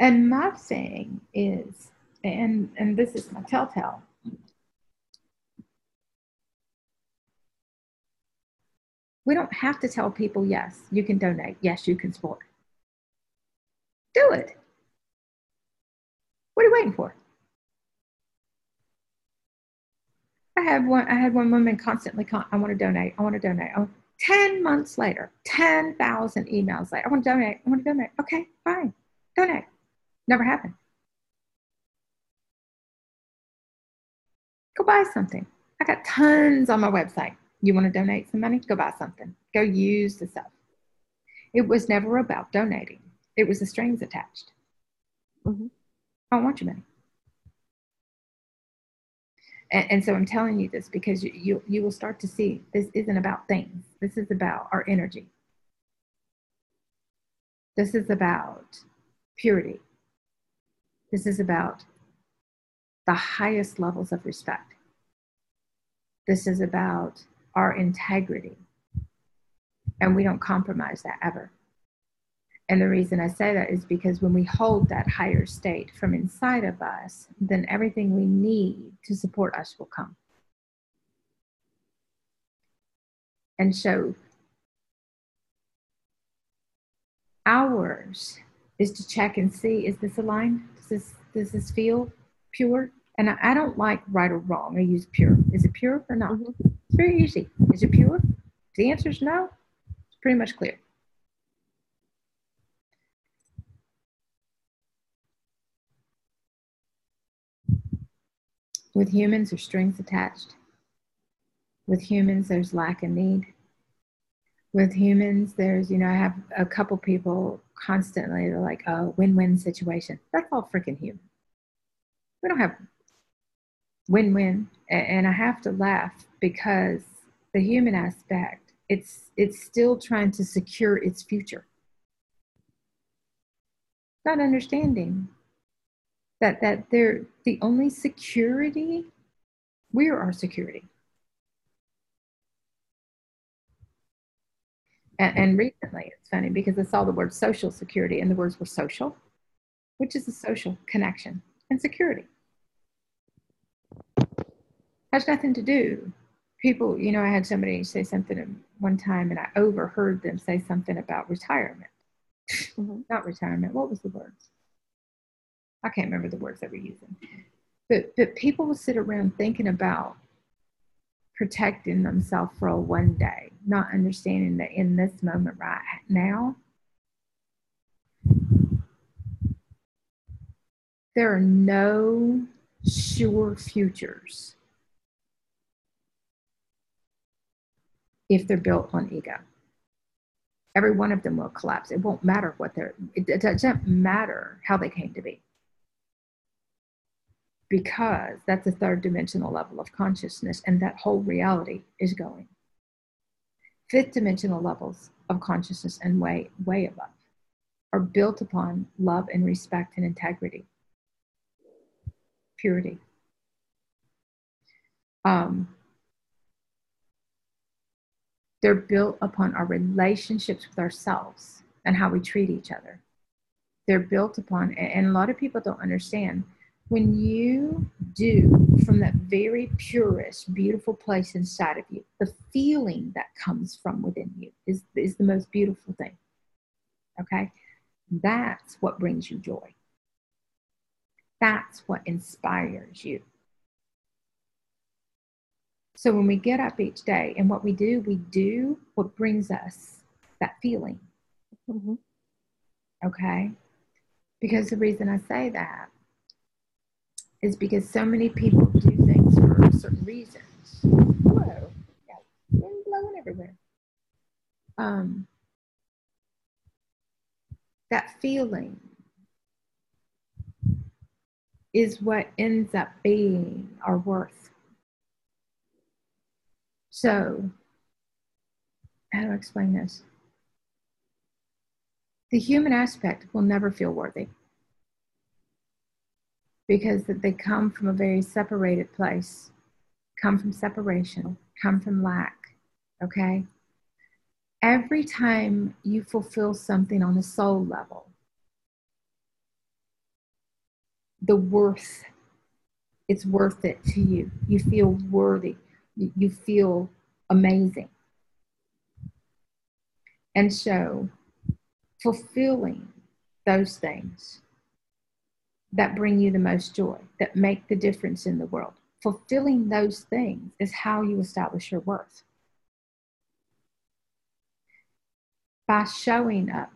And my thing is, and this is my telltale, we don't have to tell people, yes, you can donate. Yes, you can support. Do it. What are you waiting for? I had one woman constantly, I want to donate. I want to donate. 10 months later, 10,000 emails later, I want to donate. I want to donate. Okay, fine. Donate. Never happened. Go buy something. I got tons on my website. You want to donate some money? Go buy something. Go use the stuff. It was never about donating. It was the strings attached. Mm-hmm. I don't want your money. And so I'm telling you this because you will start to see this isn't about things. This is about our energy. This is about purity. This is about the highest levels of respect. This is about our integrity. And we don't compromise that ever. And the reason I say that is because when we hold that higher state from inside of us, then everything we need to support us will come. And so ours is to check and see, is this aligned? Does this feel pure? And I don't like right or wrong. I use pure. Is it pure or not? Mm-hmm. It's very easy. Is it pure? If the answer is no, it's pretty much clear. With humans, there's strings attached. With humans, there's lack and need. With humans, there's, I have a couple people constantly, they're like, oh, win-win situation. That's all freaking human. We don't have win-win. And I have to laugh because the human aspect, it's still trying to secure its future. Not understanding that they're the only security, we're our security. And recently, it's funny because I saw the word social security and the words were social, which is a social connection, and security. Has nothing to do. People, I had somebody say something one time and I overheard them say something about retirement. Mm-hmm. Not retirement. What was the words? I can't remember the words they were using. But people will sit around thinking about protecting themselves for a one day, not understanding that in this moment right now, there are no sure futures if they're built on ego. Every one of them will collapse. It won't matter it doesn't matter how they came to be. Because that's a third dimensional level of consciousness, and that whole reality is going. Fifth dimensional levels of consciousness and way above are built upon love and respect and integrity, purity. They're built upon our relationships with ourselves and how we treat each other. They're built upon, and a lot of people don't understand, when you do from that very purest, beautiful place inside of you, the feeling that comes from within you is the most beautiful thing. Okay? That's what brings you joy. That's what inspires you. So when we get up each day and what we do what brings us that feeling. Mm-hmm. Okay? Because the reason I say that is because so many people do things for certain reasons. Whoa, yeah, wind blowing everywhere. That feeling is what ends up being our worth. So, how do I explain this? The human aspect will never feel worthy because they come from a very separated place, come from separation, come from lack, okay? Every time you fulfill something on a soul level, the worth, it's worth it to you. You feel worthy. You feel amazing. And so fulfilling those things that bring you the most joy, that make the difference in the world, fulfilling those things is how you establish your worth. By showing up,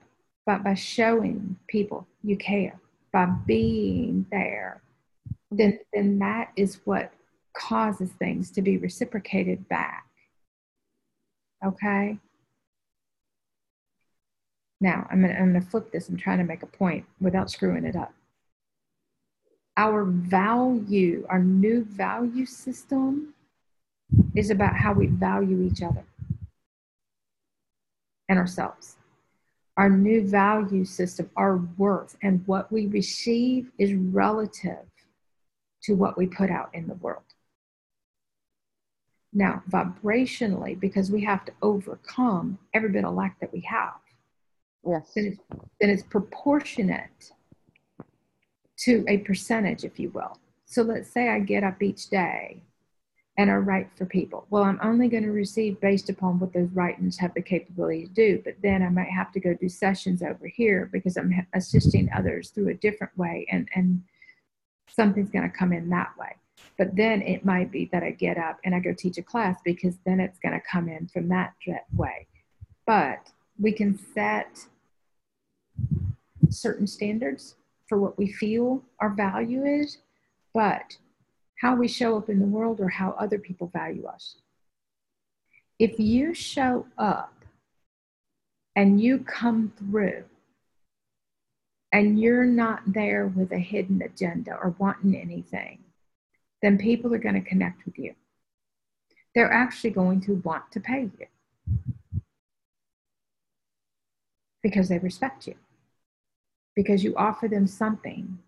by showing people you care, by being there, then that is what causes things to be reciprocated back. Okay? Now, I'm going to flip this. I'm trying to make a point without screwing it up. Our value, our new value system is about how we value each other and ourselves. Our new value system, our worth, and what we receive is relative to what we put out in the world. Now, vibrationally, because we have to overcome every bit of lack that we have, Yes. then it's proportionate to a percentage, if you will. So let's say I get up each day and I write for people. Well, I'm only going to receive based upon what those writings have the capability to do. But then I might have to go do sessions over here because I'm assisting others through a different way, and something's going to come in that way. But then it might be that I get up and I go teach a class because then it's going to come in from that way. But we can set certain standards for what we feel our value is, but how we show up in the world or how other people value us. If you show up and you come through and you're not there with a hidden agenda or wanting anything, then people are going to connect with you. They're actually going to want to pay you because they respect you, because you offer them something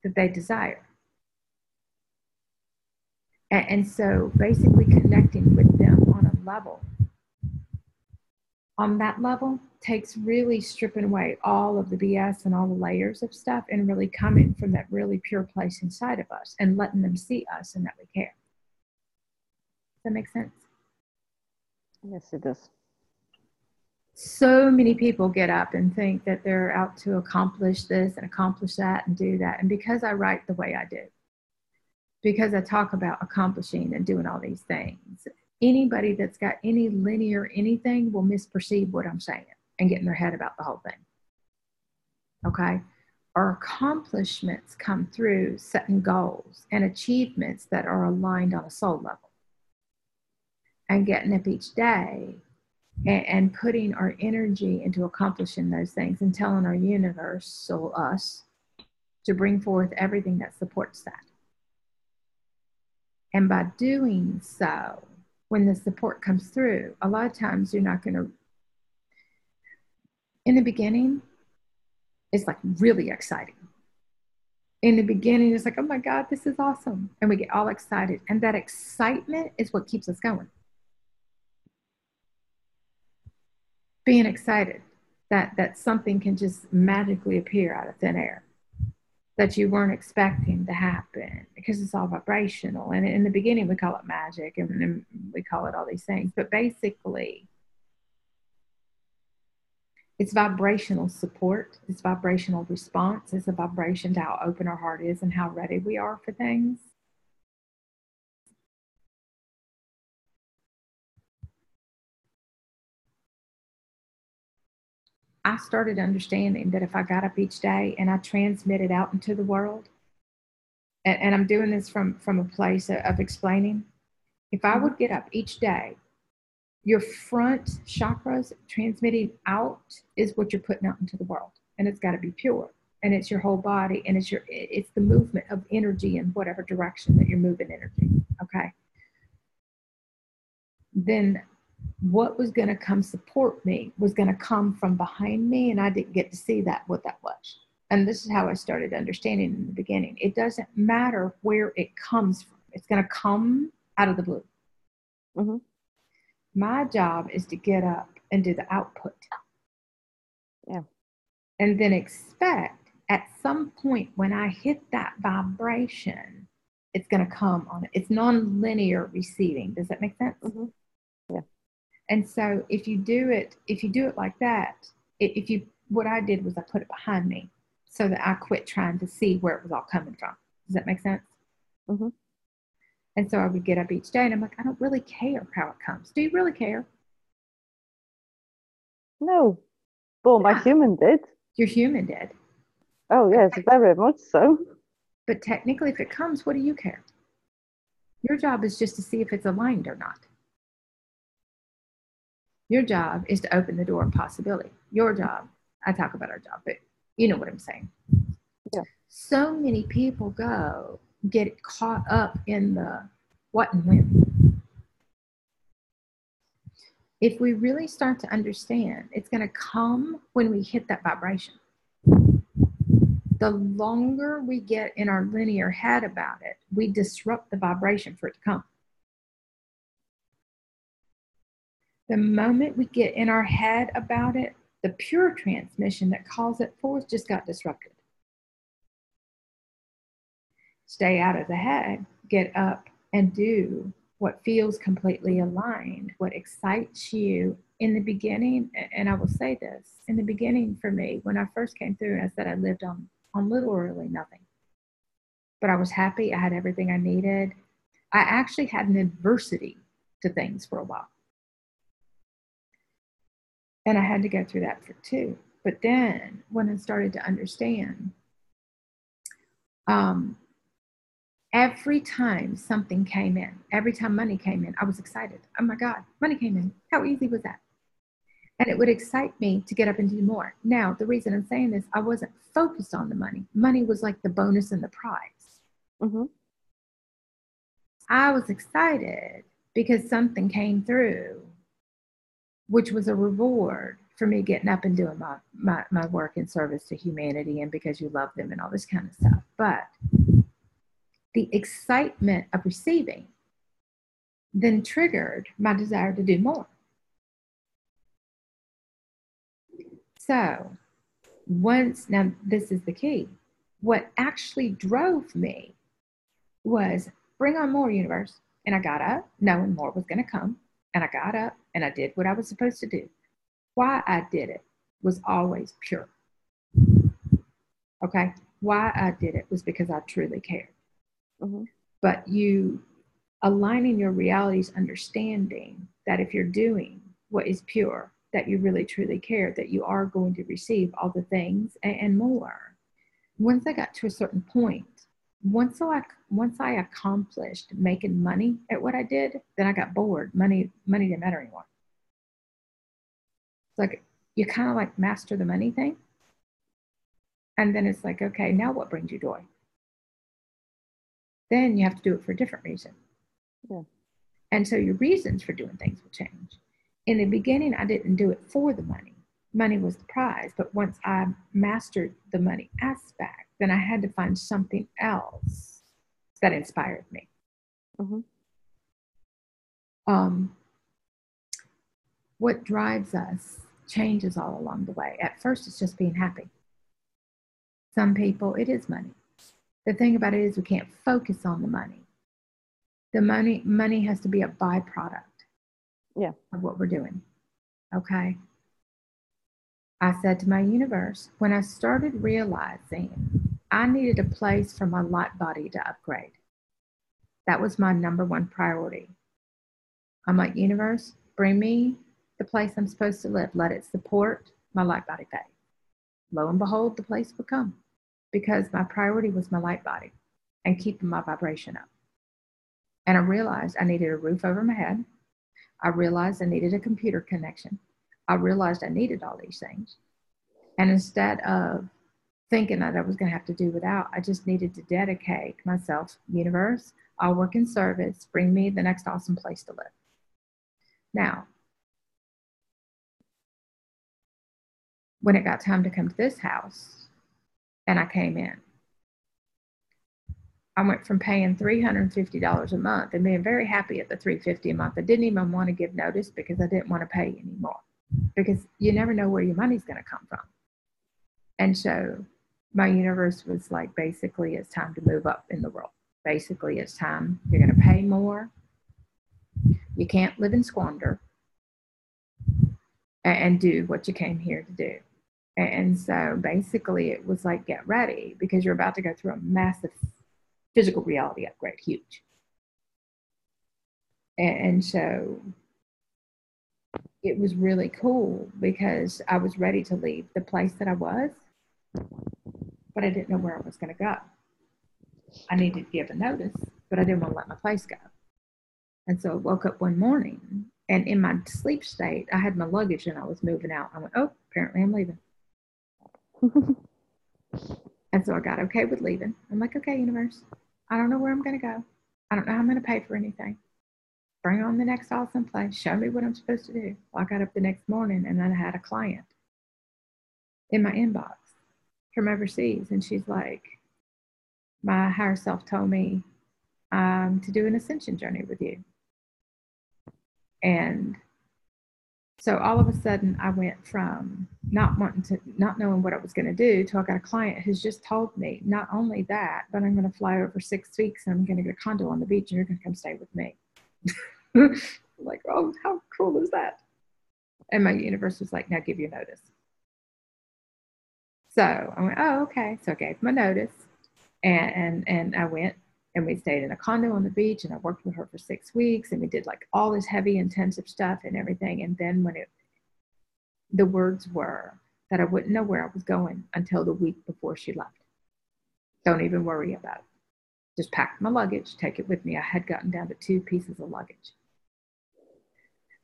that they desire. And so basically connecting with them on a level, on that level, takes really stripping away all of the BS and all the layers of stuff and really coming from that really pure place inside of us and letting them see us and that we care. Does that make sense? Yes, it does. So many people get up and think that they're out to accomplish this and accomplish that and do that. And because I write the way I do, because I talk about accomplishing and doing all these things, anybody that's got any linear anything will misperceive what I'm saying and get in their head about the whole thing. Okay? Our accomplishments come through setting goals and achievements that are aligned on a soul level and getting up each day and putting our energy into accomplishing those things and telling our universe, so us, to bring forth everything that supports that. And by doing so, when the support comes through, a lot of times you're not going to, in the beginning, it's like really exciting. In the beginning, it's like, oh my God, this is awesome. And we get all excited. And that excitement is what keeps us going. Being excited that something can just magically appear out of thin air that you weren't expecting to happen, because it's all vibrational. And in the beginning, we call it magic and we call it all these things. But basically, it's vibrational support. It's vibrational response. It's a vibration to how open our heart is and how ready we are for things. I started understanding that if I got up each day and I transmitted out into the world, and I'm doing this from a place of explaining, if I would get up each day, your front chakras transmitting out is what you're putting out into the world, and it's got to be pure, and it's your whole body, and it's the movement of energy in whatever direction that you're moving energy. Okay. Then what was going to come support me was going to come from behind me, and I didn't get to see what that was. And this is how I started understanding in the beginning. It doesn't matter where it comes from. It's going to come out of the blue. Mm-hmm. My job is to get up and do the output. Yeah. And then expect at some point when I hit that vibration, it's going to come on it. It's non-linear receiving. Does that make sense? Mm-hmm. Yeah. And so if you do it like that, what I did was I put it behind me so that I quit trying to see where it was all coming from. Does that make sense? Mm-hmm. And so I would get up each day and I'm like, I don't really care how it comes. Do you really care? No. Well, my human did. Your human did. Oh, yes, very much so. But technically, if it comes, what do you care? Your job is just to see if it's aligned or not. Your job is to open the door of possibility. Your job, I talk about our job, but you know what I'm saying. Yeah. So many people get caught up in the what and when. If we really start to understand, it's going to come when we hit that vibration. The longer we get in our linear head about it, we disrupt the vibration for it to come. The moment we get in our head about it, the pure transmission that calls it forth just got disrupted. Stay out of the head, get up and do what feels completely aligned, what excites you in the beginning. And I will say this, in the beginning for me, when I first came through, I said I lived on literally nothing. But I was happy. I had everything I needed. I actually had an adversity to things for a while. And I had to go through that too. But then when I started to understand, every time something came in, every time money came in, I was excited. Oh my God, money came in. How easy was that? And it would excite me to get up and do more. Now, the reason I'm saying this, I wasn't focused on the money. Money was like the bonus and the prize. Mm-hmm. I was excited because something came through, which was a reward for me getting up and doing my work in service to humanity and because you love them and all this kind of stuff. But the excitement of receiving then triggered my desire to do more. So now this is the key. What actually drove me was bring on more, universe. And I got up knowing more was going to come. And I got up and I did what I was supposed to do. Why I did it was always pure. Okay? Why I did it was because I truly cared. Mm-hmm. But you aligning your realities, understanding that if you're doing what is pure, that you really truly care, that you are going to receive all the things and more. Once I got to a certain point, once I accomplished making money at what I did, then I got bored. Money didn't matter anymore. It's like you kind of like master the money thing. And then it's like, okay, now what brings you joy? Then you have to do it for a different reason. Yeah. And so your reasons for doing things will change. In the beginning, I didn't do it for the money. Money was the prize. But once I mastered the money aspect, then I had to find something else that inspired me. Mm-hmm. What drives us changes all along the way. At first, it's just being happy. Some people, it is money. The thing about it is we can't focus on the money. The money has to be a byproduct of what we're doing. Okay? I said to my universe, when I started realizing I needed a place for my light body to upgrade, that was my number one priority. I'm like, universe, bring me the place I'm supposed to live. Let it support my light body phase. Lo and behold, the place would come because my priority was my light body and keeping my vibration up. And I realized I needed a roof over my head. I realized I needed a computer connection. I realized I needed all these things. And instead of thinking that I was going to have to do without, I just needed to dedicate myself, universe, I'll work in service, bring me the next awesome place to live. Now, when it got time to come to this house and I came in, I went from paying $350 a month and being very happy at the $350 a month. I didn't even want to give notice because I didn't want to pay anymore because you never know where your money's going to come from. And so my universe was like, basically, it's time to move up in the world. Basically, it's time. You're going to pay more. You can't live and squander and do what you came here to do. And so basically, it was like, get ready because you're about to go through a massive physical reality upgrade, huge. And so it was really cool because I was ready to leave the place that I was, but I didn't know where I was going to go. I needed to give a notice, but I didn't want to let my place go. And so I woke up one morning, and in my sleep state, I had my luggage and I was moving out. I went, oh, apparently I'm leaving. And so I got okay with leaving. I'm like, okay, universe, I don't know where I'm going to go. I don't know how I'm going to pay for anything. Bring on the next awesome place. Show me what I'm supposed to do. Well, I got up the next morning and I had a client in my inbox from overseas. And she's like, my higher self told me to do an ascension journey with you. And so all of a sudden I went from not knowing what I was going to do to I got a client who's just told me not only that, but I'm going to fly over 6 weeks and I'm going to get a condo on the beach and you're going to come stay with me. Like, oh, how cool is that? And my universe was like, now give your notice. So I went, oh, okay. So I gave my notice and I went and we stayed in a condo on the beach and I worked with her for 6 weeks and we did like all this heavy intensive stuff and everything. And then when the words were that I wouldn't know where I was going until the week before she left. Don't even worry about it. Just pack my luggage, take it with me. I had gotten down to 2 pieces of luggage.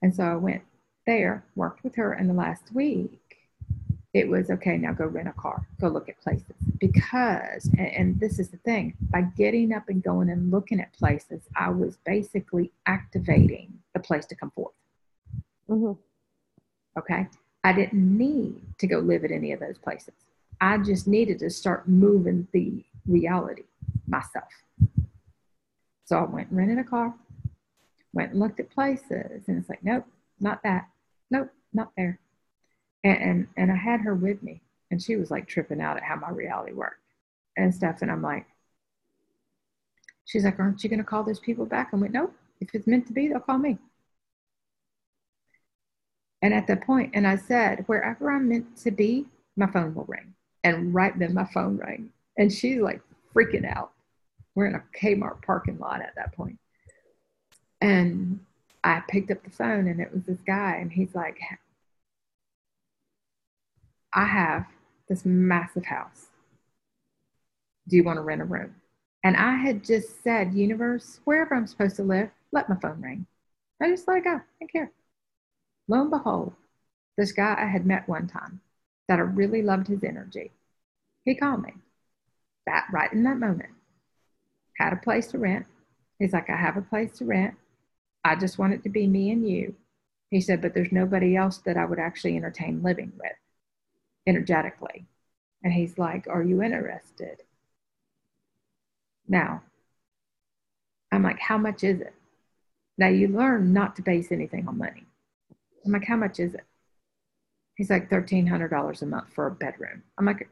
And so I went there, worked with her, and the last week, it was, okay, now go rent a car, go look at places. Because, and this is the thing, by getting up and going and looking at places, I was basically activating the place to come forth. Mm-hmm. Okay? I didn't need to go live at any of those places. I just needed to start moving the reality myself. So I went and rented a car, went and looked at places, and it's like, nope, not that. Nope, not there. And I had her with me, and she was like tripping out at how my reality worked and stuff. And I'm like, she's like, aren't you going to call those people back? I went, nope, if it's meant to be, they'll call me. And at that point, and I said, wherever I'm meant to be, my phone will ring. And right then my phone rang. And she's like freaking out. We're in a Kmart parking lot at that point. And I picked up the phone and it was this guy. And he's like, I have this massive house. Do you want to rent a room? And I had just said, universe, wherever I'm supposed to live, let my phone ring. I just let it go. I don't care. Lo and behold, this guy I had met one time that I really loved his energy. He called me that right in that moment. Had a place to rent. He's like, I have a place to rent. I just want it to be me and you. He said, but there's nobody else that I would actually entertain living with energetically. And he's like, are you interested? Now, I'm like, how much is it? Now you learn not to base anything on money. I'm like, how much is it? He's like, $1,300 a month for a bedroom. I'm like,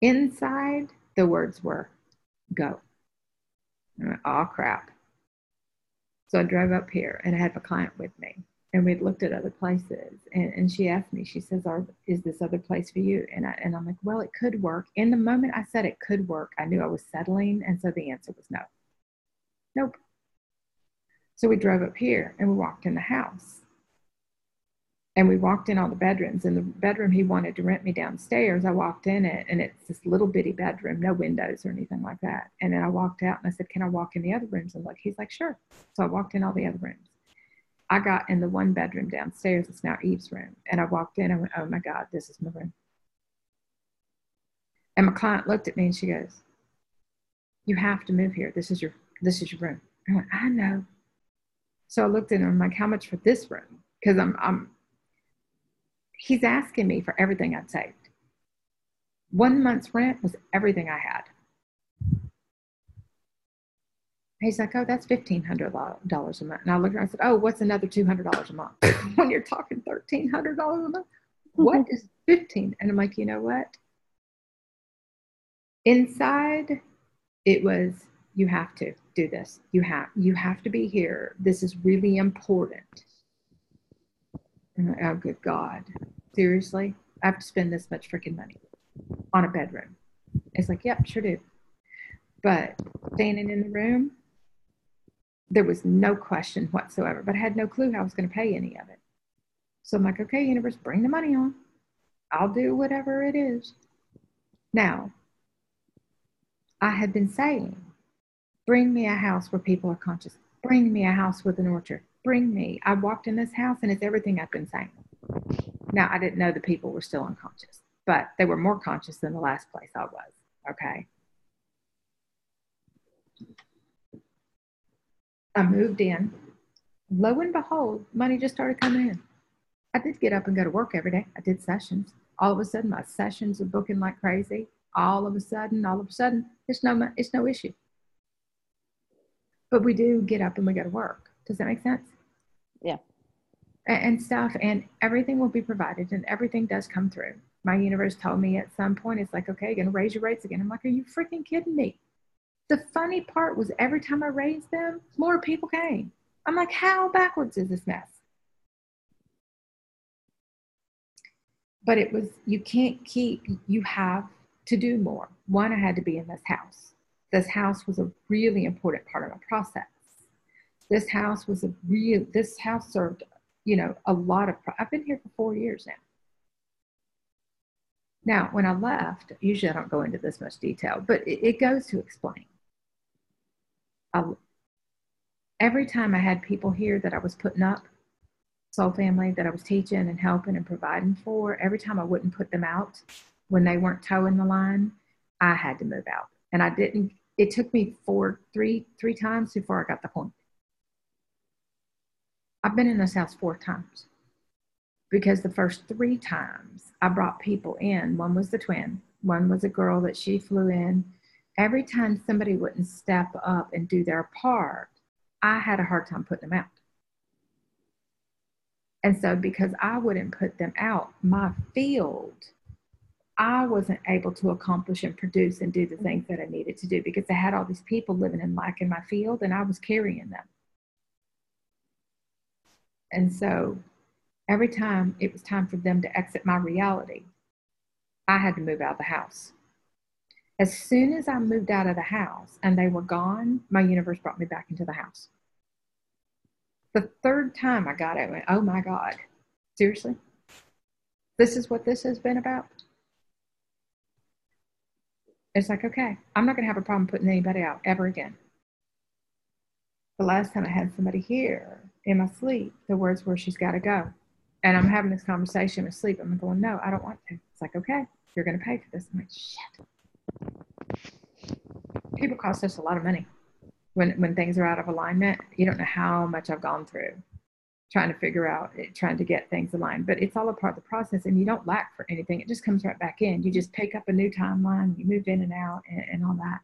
inside the words were, go. I went, oh crap. So I drove up here and I had a client with me and we'd looked at other places and she asked me, she says, is this other place for you? And I'm like, well, it could work. In the moment I said it could work, I knew I was settling. And so the answer was no. Nope. So we drove up here and we walked in the house. And we walked in all the bedrooms. And the bedroom he wanted to rent me downstairs, I walked in it, and it's this little bitty bedroom, no windows or anything like that. And then I walked out and I said, can I walk in the other rooms? And he's like, sure. So I walked in all the other rooms. I got in the one bedroom downstairs. It's now Eve's room. And I walked in, I went, oh my God, this is my room. And my client looked at me and she goes, you have to move here. This is your room. I went, I know. So I looked at him, I'm like, how much for this room? Because he's asking me for everything I'd saved. 1 month's rent was everything I had. He's like, oh, that's $1,500 a month. And I looked at him, I said, oh, what's another $200 a month? When you're talking $1,300 a month, what is 15? And I'm like, you know what? Inside, it was, you have to do this. You have to be here. This is really important. And I'm like, oh, good God. Seriously? I have to spend this much freaking money on a bedroom. It's like, yep, sure do. But standing in the room, there was no question whatsoever, but I had no clue how I was going to pay any of it. So I'm like, okay, universe, bring the money on. I'll do whatever it is. Now, I had been saying Bring me a house where people are conscious. Bring me a house with an orchard. Bring me. I walked in this house and it's everything I've been saying. Now, I didn't know the people were still unconscious, but they were more conscious than the last place I was. Okay. I moved in. Lo and behold, money just started coming in. I did get up and go to work every day. I did sessions. All of a sudden, my sessions are booking like crazy. All of a sudden, it's no issue. But we do get up and we go to work. Does that make sense? Yeah. And stuff, and everything will be provided, and everything does come through. My universe told me at some point, it's like, okay, you're going to raise your rates again. I'm like, are you freaking kidding me? The funny part was every time I raised them, more people came. I'm like, how backwards is this mess? But it was, you can't keep, you have to do more. One, I had to be in this house. This house was a really important part of my process. This house served, a lot of, I've been here for 4 years now. Now, when I left, usually I don't go into this much detail, but it goes to explain. Every time I had people here that I was putting up, soul family that I was teaching and helping and providing for, every time I wouldn't put them out when they weren't toeing the line, I had to move out. And I didn't, it took me three times before I got the point. I've been in this house 4 times because the first 3 times I brought people in. One was the twin. One was a girl that she flew in. Every time somebody wouldn't step up and do their part, I had a hard time putting them out. And so because I wouldn't put them out, my field, I wasn't able to accomplish and produce and do the things that I needed to do because I had all these people living in lack in my field and I was carrying them. And so every time it was time for them to exit my reality, I had to move out of the house. As soon as I moved out of the house and they were gone, my universe brought me back into the house. The 3rd time I got it, I went, oh my God, seriously? This is what this has been about? It's like, okay, I'm not going to have a problem putting anybody out ever again. The last time I had somebody here in my sleep, the words were, she's got to go. And I'm having this conversation with sleep. I'm going, no, I don't want to. It's like, okay, you're going to pay for this. I'm like, shit. People cost us a lot of money. When things are out of alignment, you don't know how much I've gone through trying to figure out, trying to get things aligned. But it's all a part of the process, and you don't lack for anything. It just comes right back in. You just pick up a new timeline, you move in and out, and all that.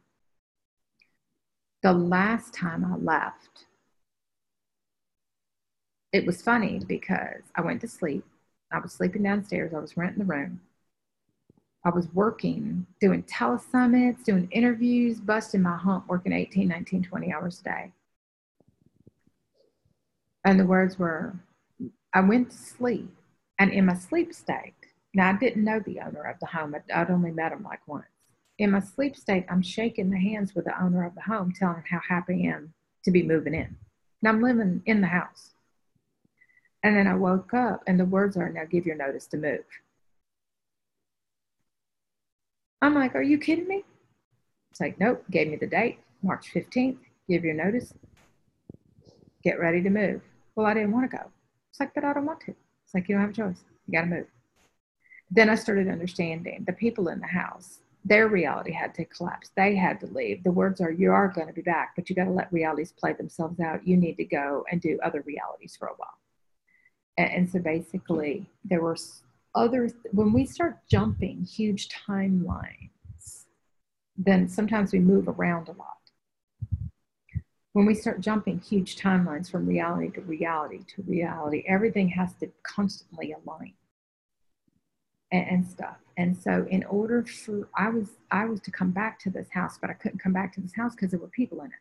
The last time I left, it was funny because I went to sleep. I was sleeping downstairs. I was renting the room. I was working, doing telesummits, doing interviews, busting my hump, working 18, 19, 20 hours a day. And the words were, I went to sleep, and in my sleep state, now I didn't know the owner of the home. I'd only met him like once. In my sleep state, I'm shaking the hands with the owner of the home, telling him how happy I am to be moving in. And I'm living in the house. And then I woke up, and the words are, now give your notice to move. I'm like, are you kidding me? It's like, nope, gave me the date, March 15th, give your notice, get ready to move. Well, I didn't want to go. It's like, but I don't want to. It's like, you don't have a choice. You got to move. Then I started understanding the people in the house, their reality had to collapse. They had to leave. The words are, you are going to be back, but you got to let realities play themselves out. You need to go and do other realities for a while. And so basically there were when we start jumping huge timelines, then sometimes we move around a lot. When we start jumping huge timelines from reality to reality to reality, everything has to constantly align and stuff. And so in order for, I was to come back to this house, but I couldn't come back to this house because there were people in it.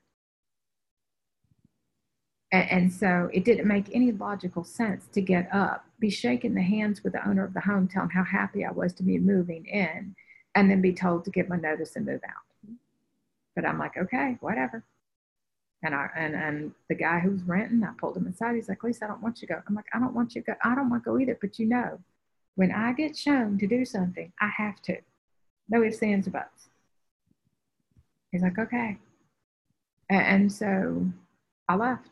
And so it didn't make any logical sense to get up, be shaking the hands with the owner of the home, tell him how happy I was to be moving in, and then be told to give my notice and move out. But I'm like, okay, whatever. And the guy who was renting, I pulled him aside. He's like, Lisa, I don't want you to go. I'm like, I don't want you to go. I don't want to go either. But when I get shown to do something, I have to. No ifs, ands, or buts. He's like, okay. And so I left.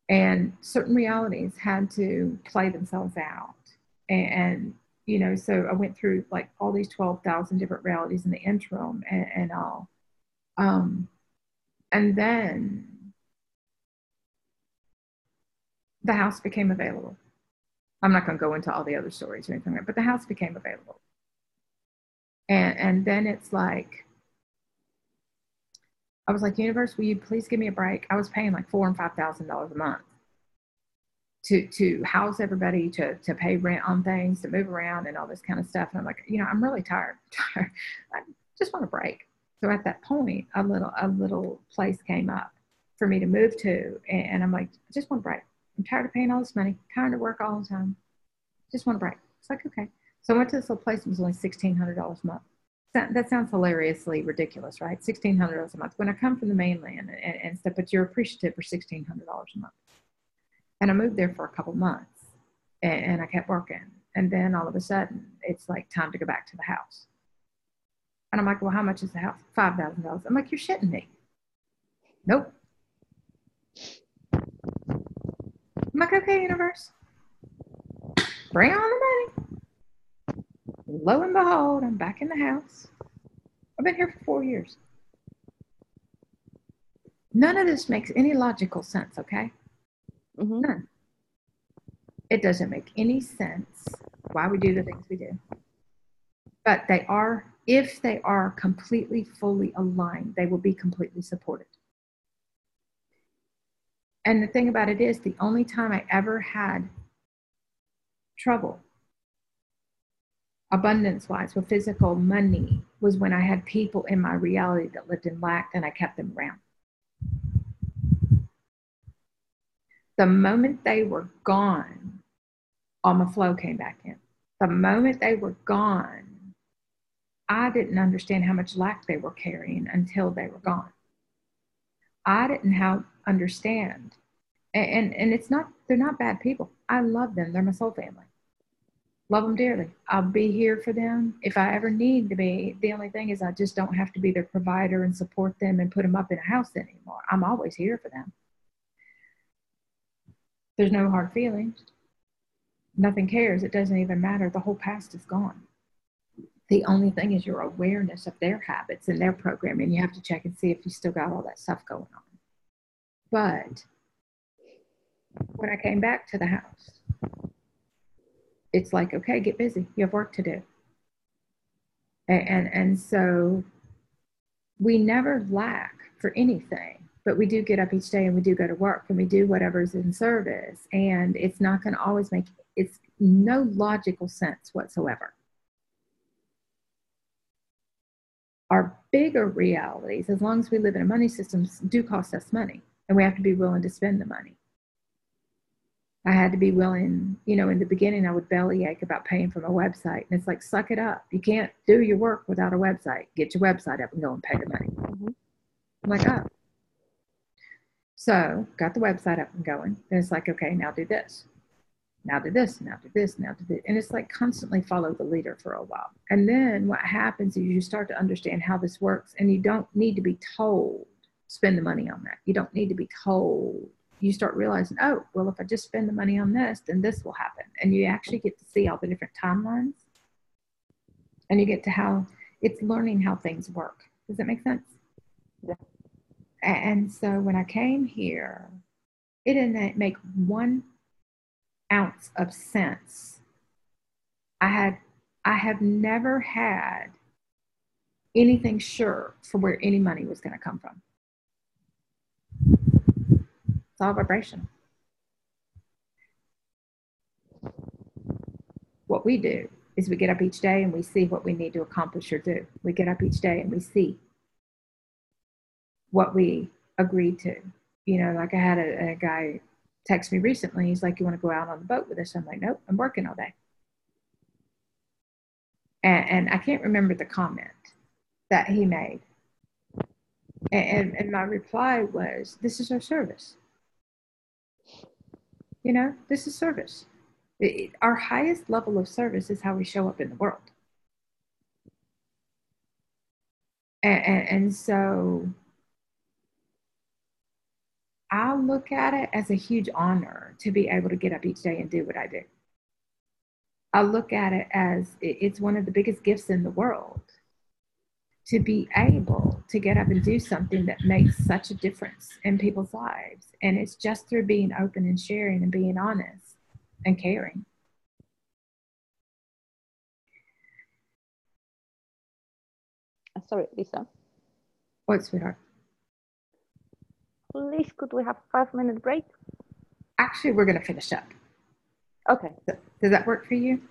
And certain realities had to play themselves out. And you know, so I went through like all these 12,000 different realities in the interim and all. And then the house became available. I'm not going to go into all the other stories or anything like that, but the house became available. And then it's like, I was like, universe, will you please give me a break? I was paying like $4,000 and $5,000 a month to house everybody, to pay rent on things, to move around and all this kind of stuff. And I'm like, you know, I'm really tired. I just want a break. So at that point, a little place came up for me to move to. And I'm like, I just want a break. I'm tired of paying all this money, tired of work all the time. Just want a break. It's like, okay. So I went to this little place. It was only $1,600 a month. That sounds hilariously ridiculous, right? $1,600 a month. When I come from the mainland and stuff, but you're appreciative for $1,600 a month. And I moved there for a couple months and I kept working. And then all of a sudden, it's like time to go back to the house. And I'm like, well, how much is the house? $5,000. I'm like, you're shitting me. Nope. I'm like, okay, universe, bring on the money. Lo and behold, I'm back in the house. I've been here for 4 years. None of this makes any logical sense, okay? Mm-hmm. None. It doesn't make any sense why we do the things we do. But they are, if they are completely, fully aligned, they will be completely supported. And the thing about it is, the only time I ever had trouble, abundance-wise, with physical money, was when I had people in my reality that lived in lack and I kept them around. The moment they were gone, all my flow came back in. The moment they were gone, I didn't understand how much lack they were carrying until they were gone. I didn't understand. And it's not, they're not bad people. I love them. They're my soul family. Love them dearly. I'll be here for them if I ever need to be. The only thing is I just don't have to be their provider and support them and put them up in a house anymore. I'm always here for them. There's no hard feelings. Nothing cares. It doesn't even matter. The whole past is gone. The only thing is your awareness of their habits and their programming. You have to check and see if you still got all that stuff going on. But when I came back to the house, it's like, okay, get busy. You have work to do. And so we never lack for anything, but we do get up each day and we do go to work and we do whatever's in service. And it's not going to always make, it's no logical sense whatsoever. Our bigger realities, as long as we live in a money system, do cost us money. And we have to be willing to spend the money. I had to be willing, you know, in the beginning, I would bellyache about paying for my website. And it's like, suck it up. You can't do your work without a website. Get your website up and go and pay the money. Mm-hmm. I'm like, oh. So got the website up and going. Then it's like, okay, now do this. Now do this, now do this, now do this. And it's like constantly follow the leader for a while. And then what happens is you start to understand how this works. And you don't need to be told, spend the money on that. You don't need to be told. You start realizing, oh, well, if I just spend the money on this, then this will happen. And you actually get to see all the different timelines. And you get to how it's learning how things work. Does that make sense? Yeah. And so when I came here, it didn't make 1 ounce of sense. I have never had anything sure for where any money was going to come from. It's all vibration. What we do is we get up each day and we see what we need to accomplish or do. We get up each day and we see what we agreed to. You know, like I had a guy text me recently. He's like, you want to go out on the boat with us? I'm like, nope, I'm working all day. And I can't remember the comment that he made. And my reply was, this is our service. You know, this is service. Our highest level of service is how we show up in the world. And so I look at it as a huge honor to be able to get up each day and do what I do. I look at it as it's one of the biggest gifts in the world to be able to get up and do something that makes such a difference in people's lives. And it's just through being open and sharing and being honest and caring. Sorry, Lisa. What, sweetheart? Please, could we have a 5-minute break? Actually, we're going to finish up. Okay. So, does that work for you?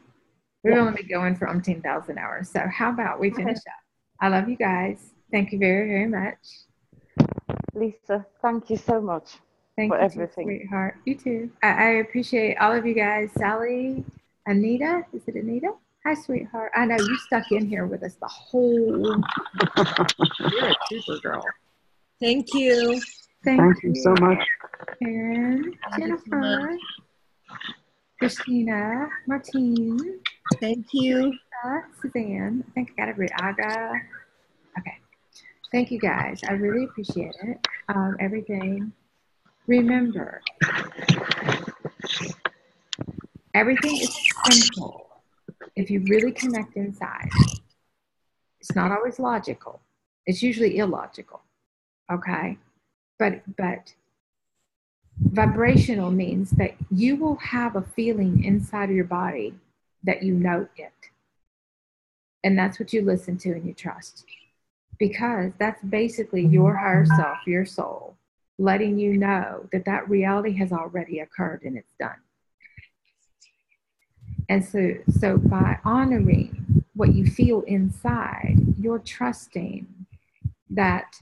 We've Yeah. only been going for 10,000 hours. So how about we finish up? I love you guys. Thank you very, very much. Lisa, thank you so much Thank for you everything. too, sweetheart. You too. I appreciate all of you guys. Sally, Anita, is it Anita? Hi, sweetheart. I know you stuck in here with us the whole. You're a trooper, girl. Thank you. Thank you so much. Karen, Jennifer, Christina, Martine. Thank you. Suzanne. I think I got it. Aga. Okay. Thank you guys. I really appreciate it. Everything. Remember, everything is simple if you really connect inside. It's not always logical. It's usually illogical. Okay? But vibrational means that you will have a feeling inside of your body that you know it. And that's what you listen to and you trust. Because that's basically your higher self, your soul, letting you know that that reality has already occurred and it's done. And so by honoring what you feel inside, you're trusting that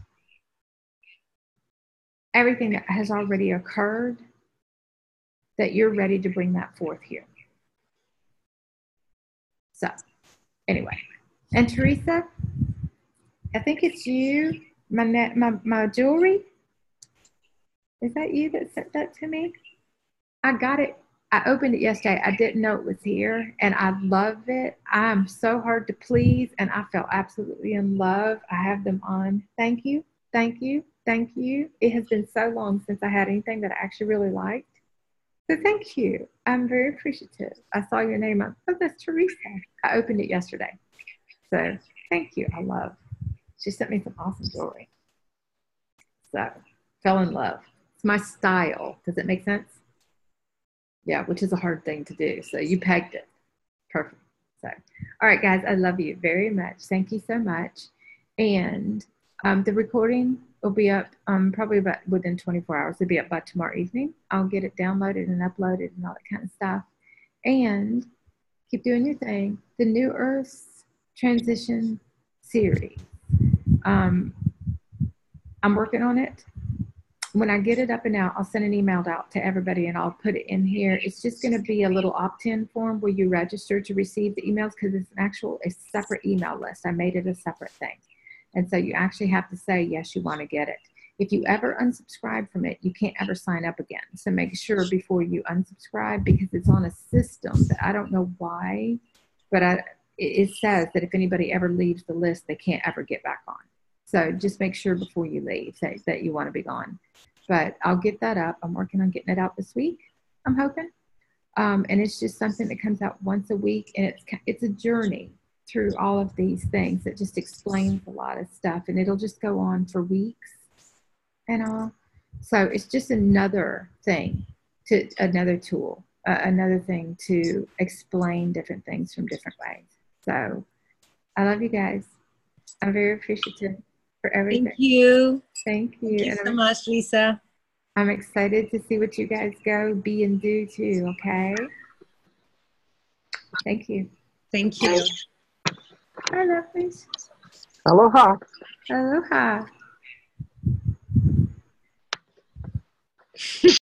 everything that has already occurred, that you're ready to bring that forth here. So anyway, and Teresa, I think it's you, my jewelry. Is that you that sent that to me? I got it. I opened it yesterday. I didn't know it was here, and I love it. I'm so hard to please, and I fell absolutely in love. I have them on. Thank you. Thank you. Thank you. It has been so long since I had anything that I actually really liked. So thank you. I'm very appreciative. I saw your name on. Oh, that's Teresa. I opened it yesterday. So thank you. I love. She sent me some awesome jewelry. So fell in love. It's my style. Does it make sense? Yeah, which is a hard thing to do. So you pegged it. Perfect. So, all right, guys, I love you very much. Thank you so much. And the recording will be up probably about within 24 hours. It'll be up by tomorrow evening. I'll get it downloaded and uploaded and all that kind of stuff. And keep doing your thing. The New Earth Transition series. I'm working on it. When I get it up and out, I'll send an email out to everybody and I'll put it in here. It's just going to be a little opt-in form where you register to receive the emails because it's a separate email list. I made it a separate thing. And so you actually have to say, yes, you want to get it. If you ever unsubscribe from it, you can't ever sign up again. So make sure before you unsubscribe, because it's on a system that I don't know why, but it says that if anybody ever leaves the list, they can't ever get back on. So just make sure before you leave that you want to be gone. But I'll get that up. I'm working on getting it out this week, I'm hoping. And it's just something that comes out once a week. And it's a journey through all of these things that just explains a lot of stuff. And it'll just go on for weeks and all. So it's just another thing, another tool, another thing to explain different things from different ways. So I love you guys. I'm very appreciative for everything. Thank you. Thank you. Thank you so much, Lisa. I'm excited to see what you guys go be and do too, okay? Thank you. Thank you. Hi, lovelies. Aloha. Aloha.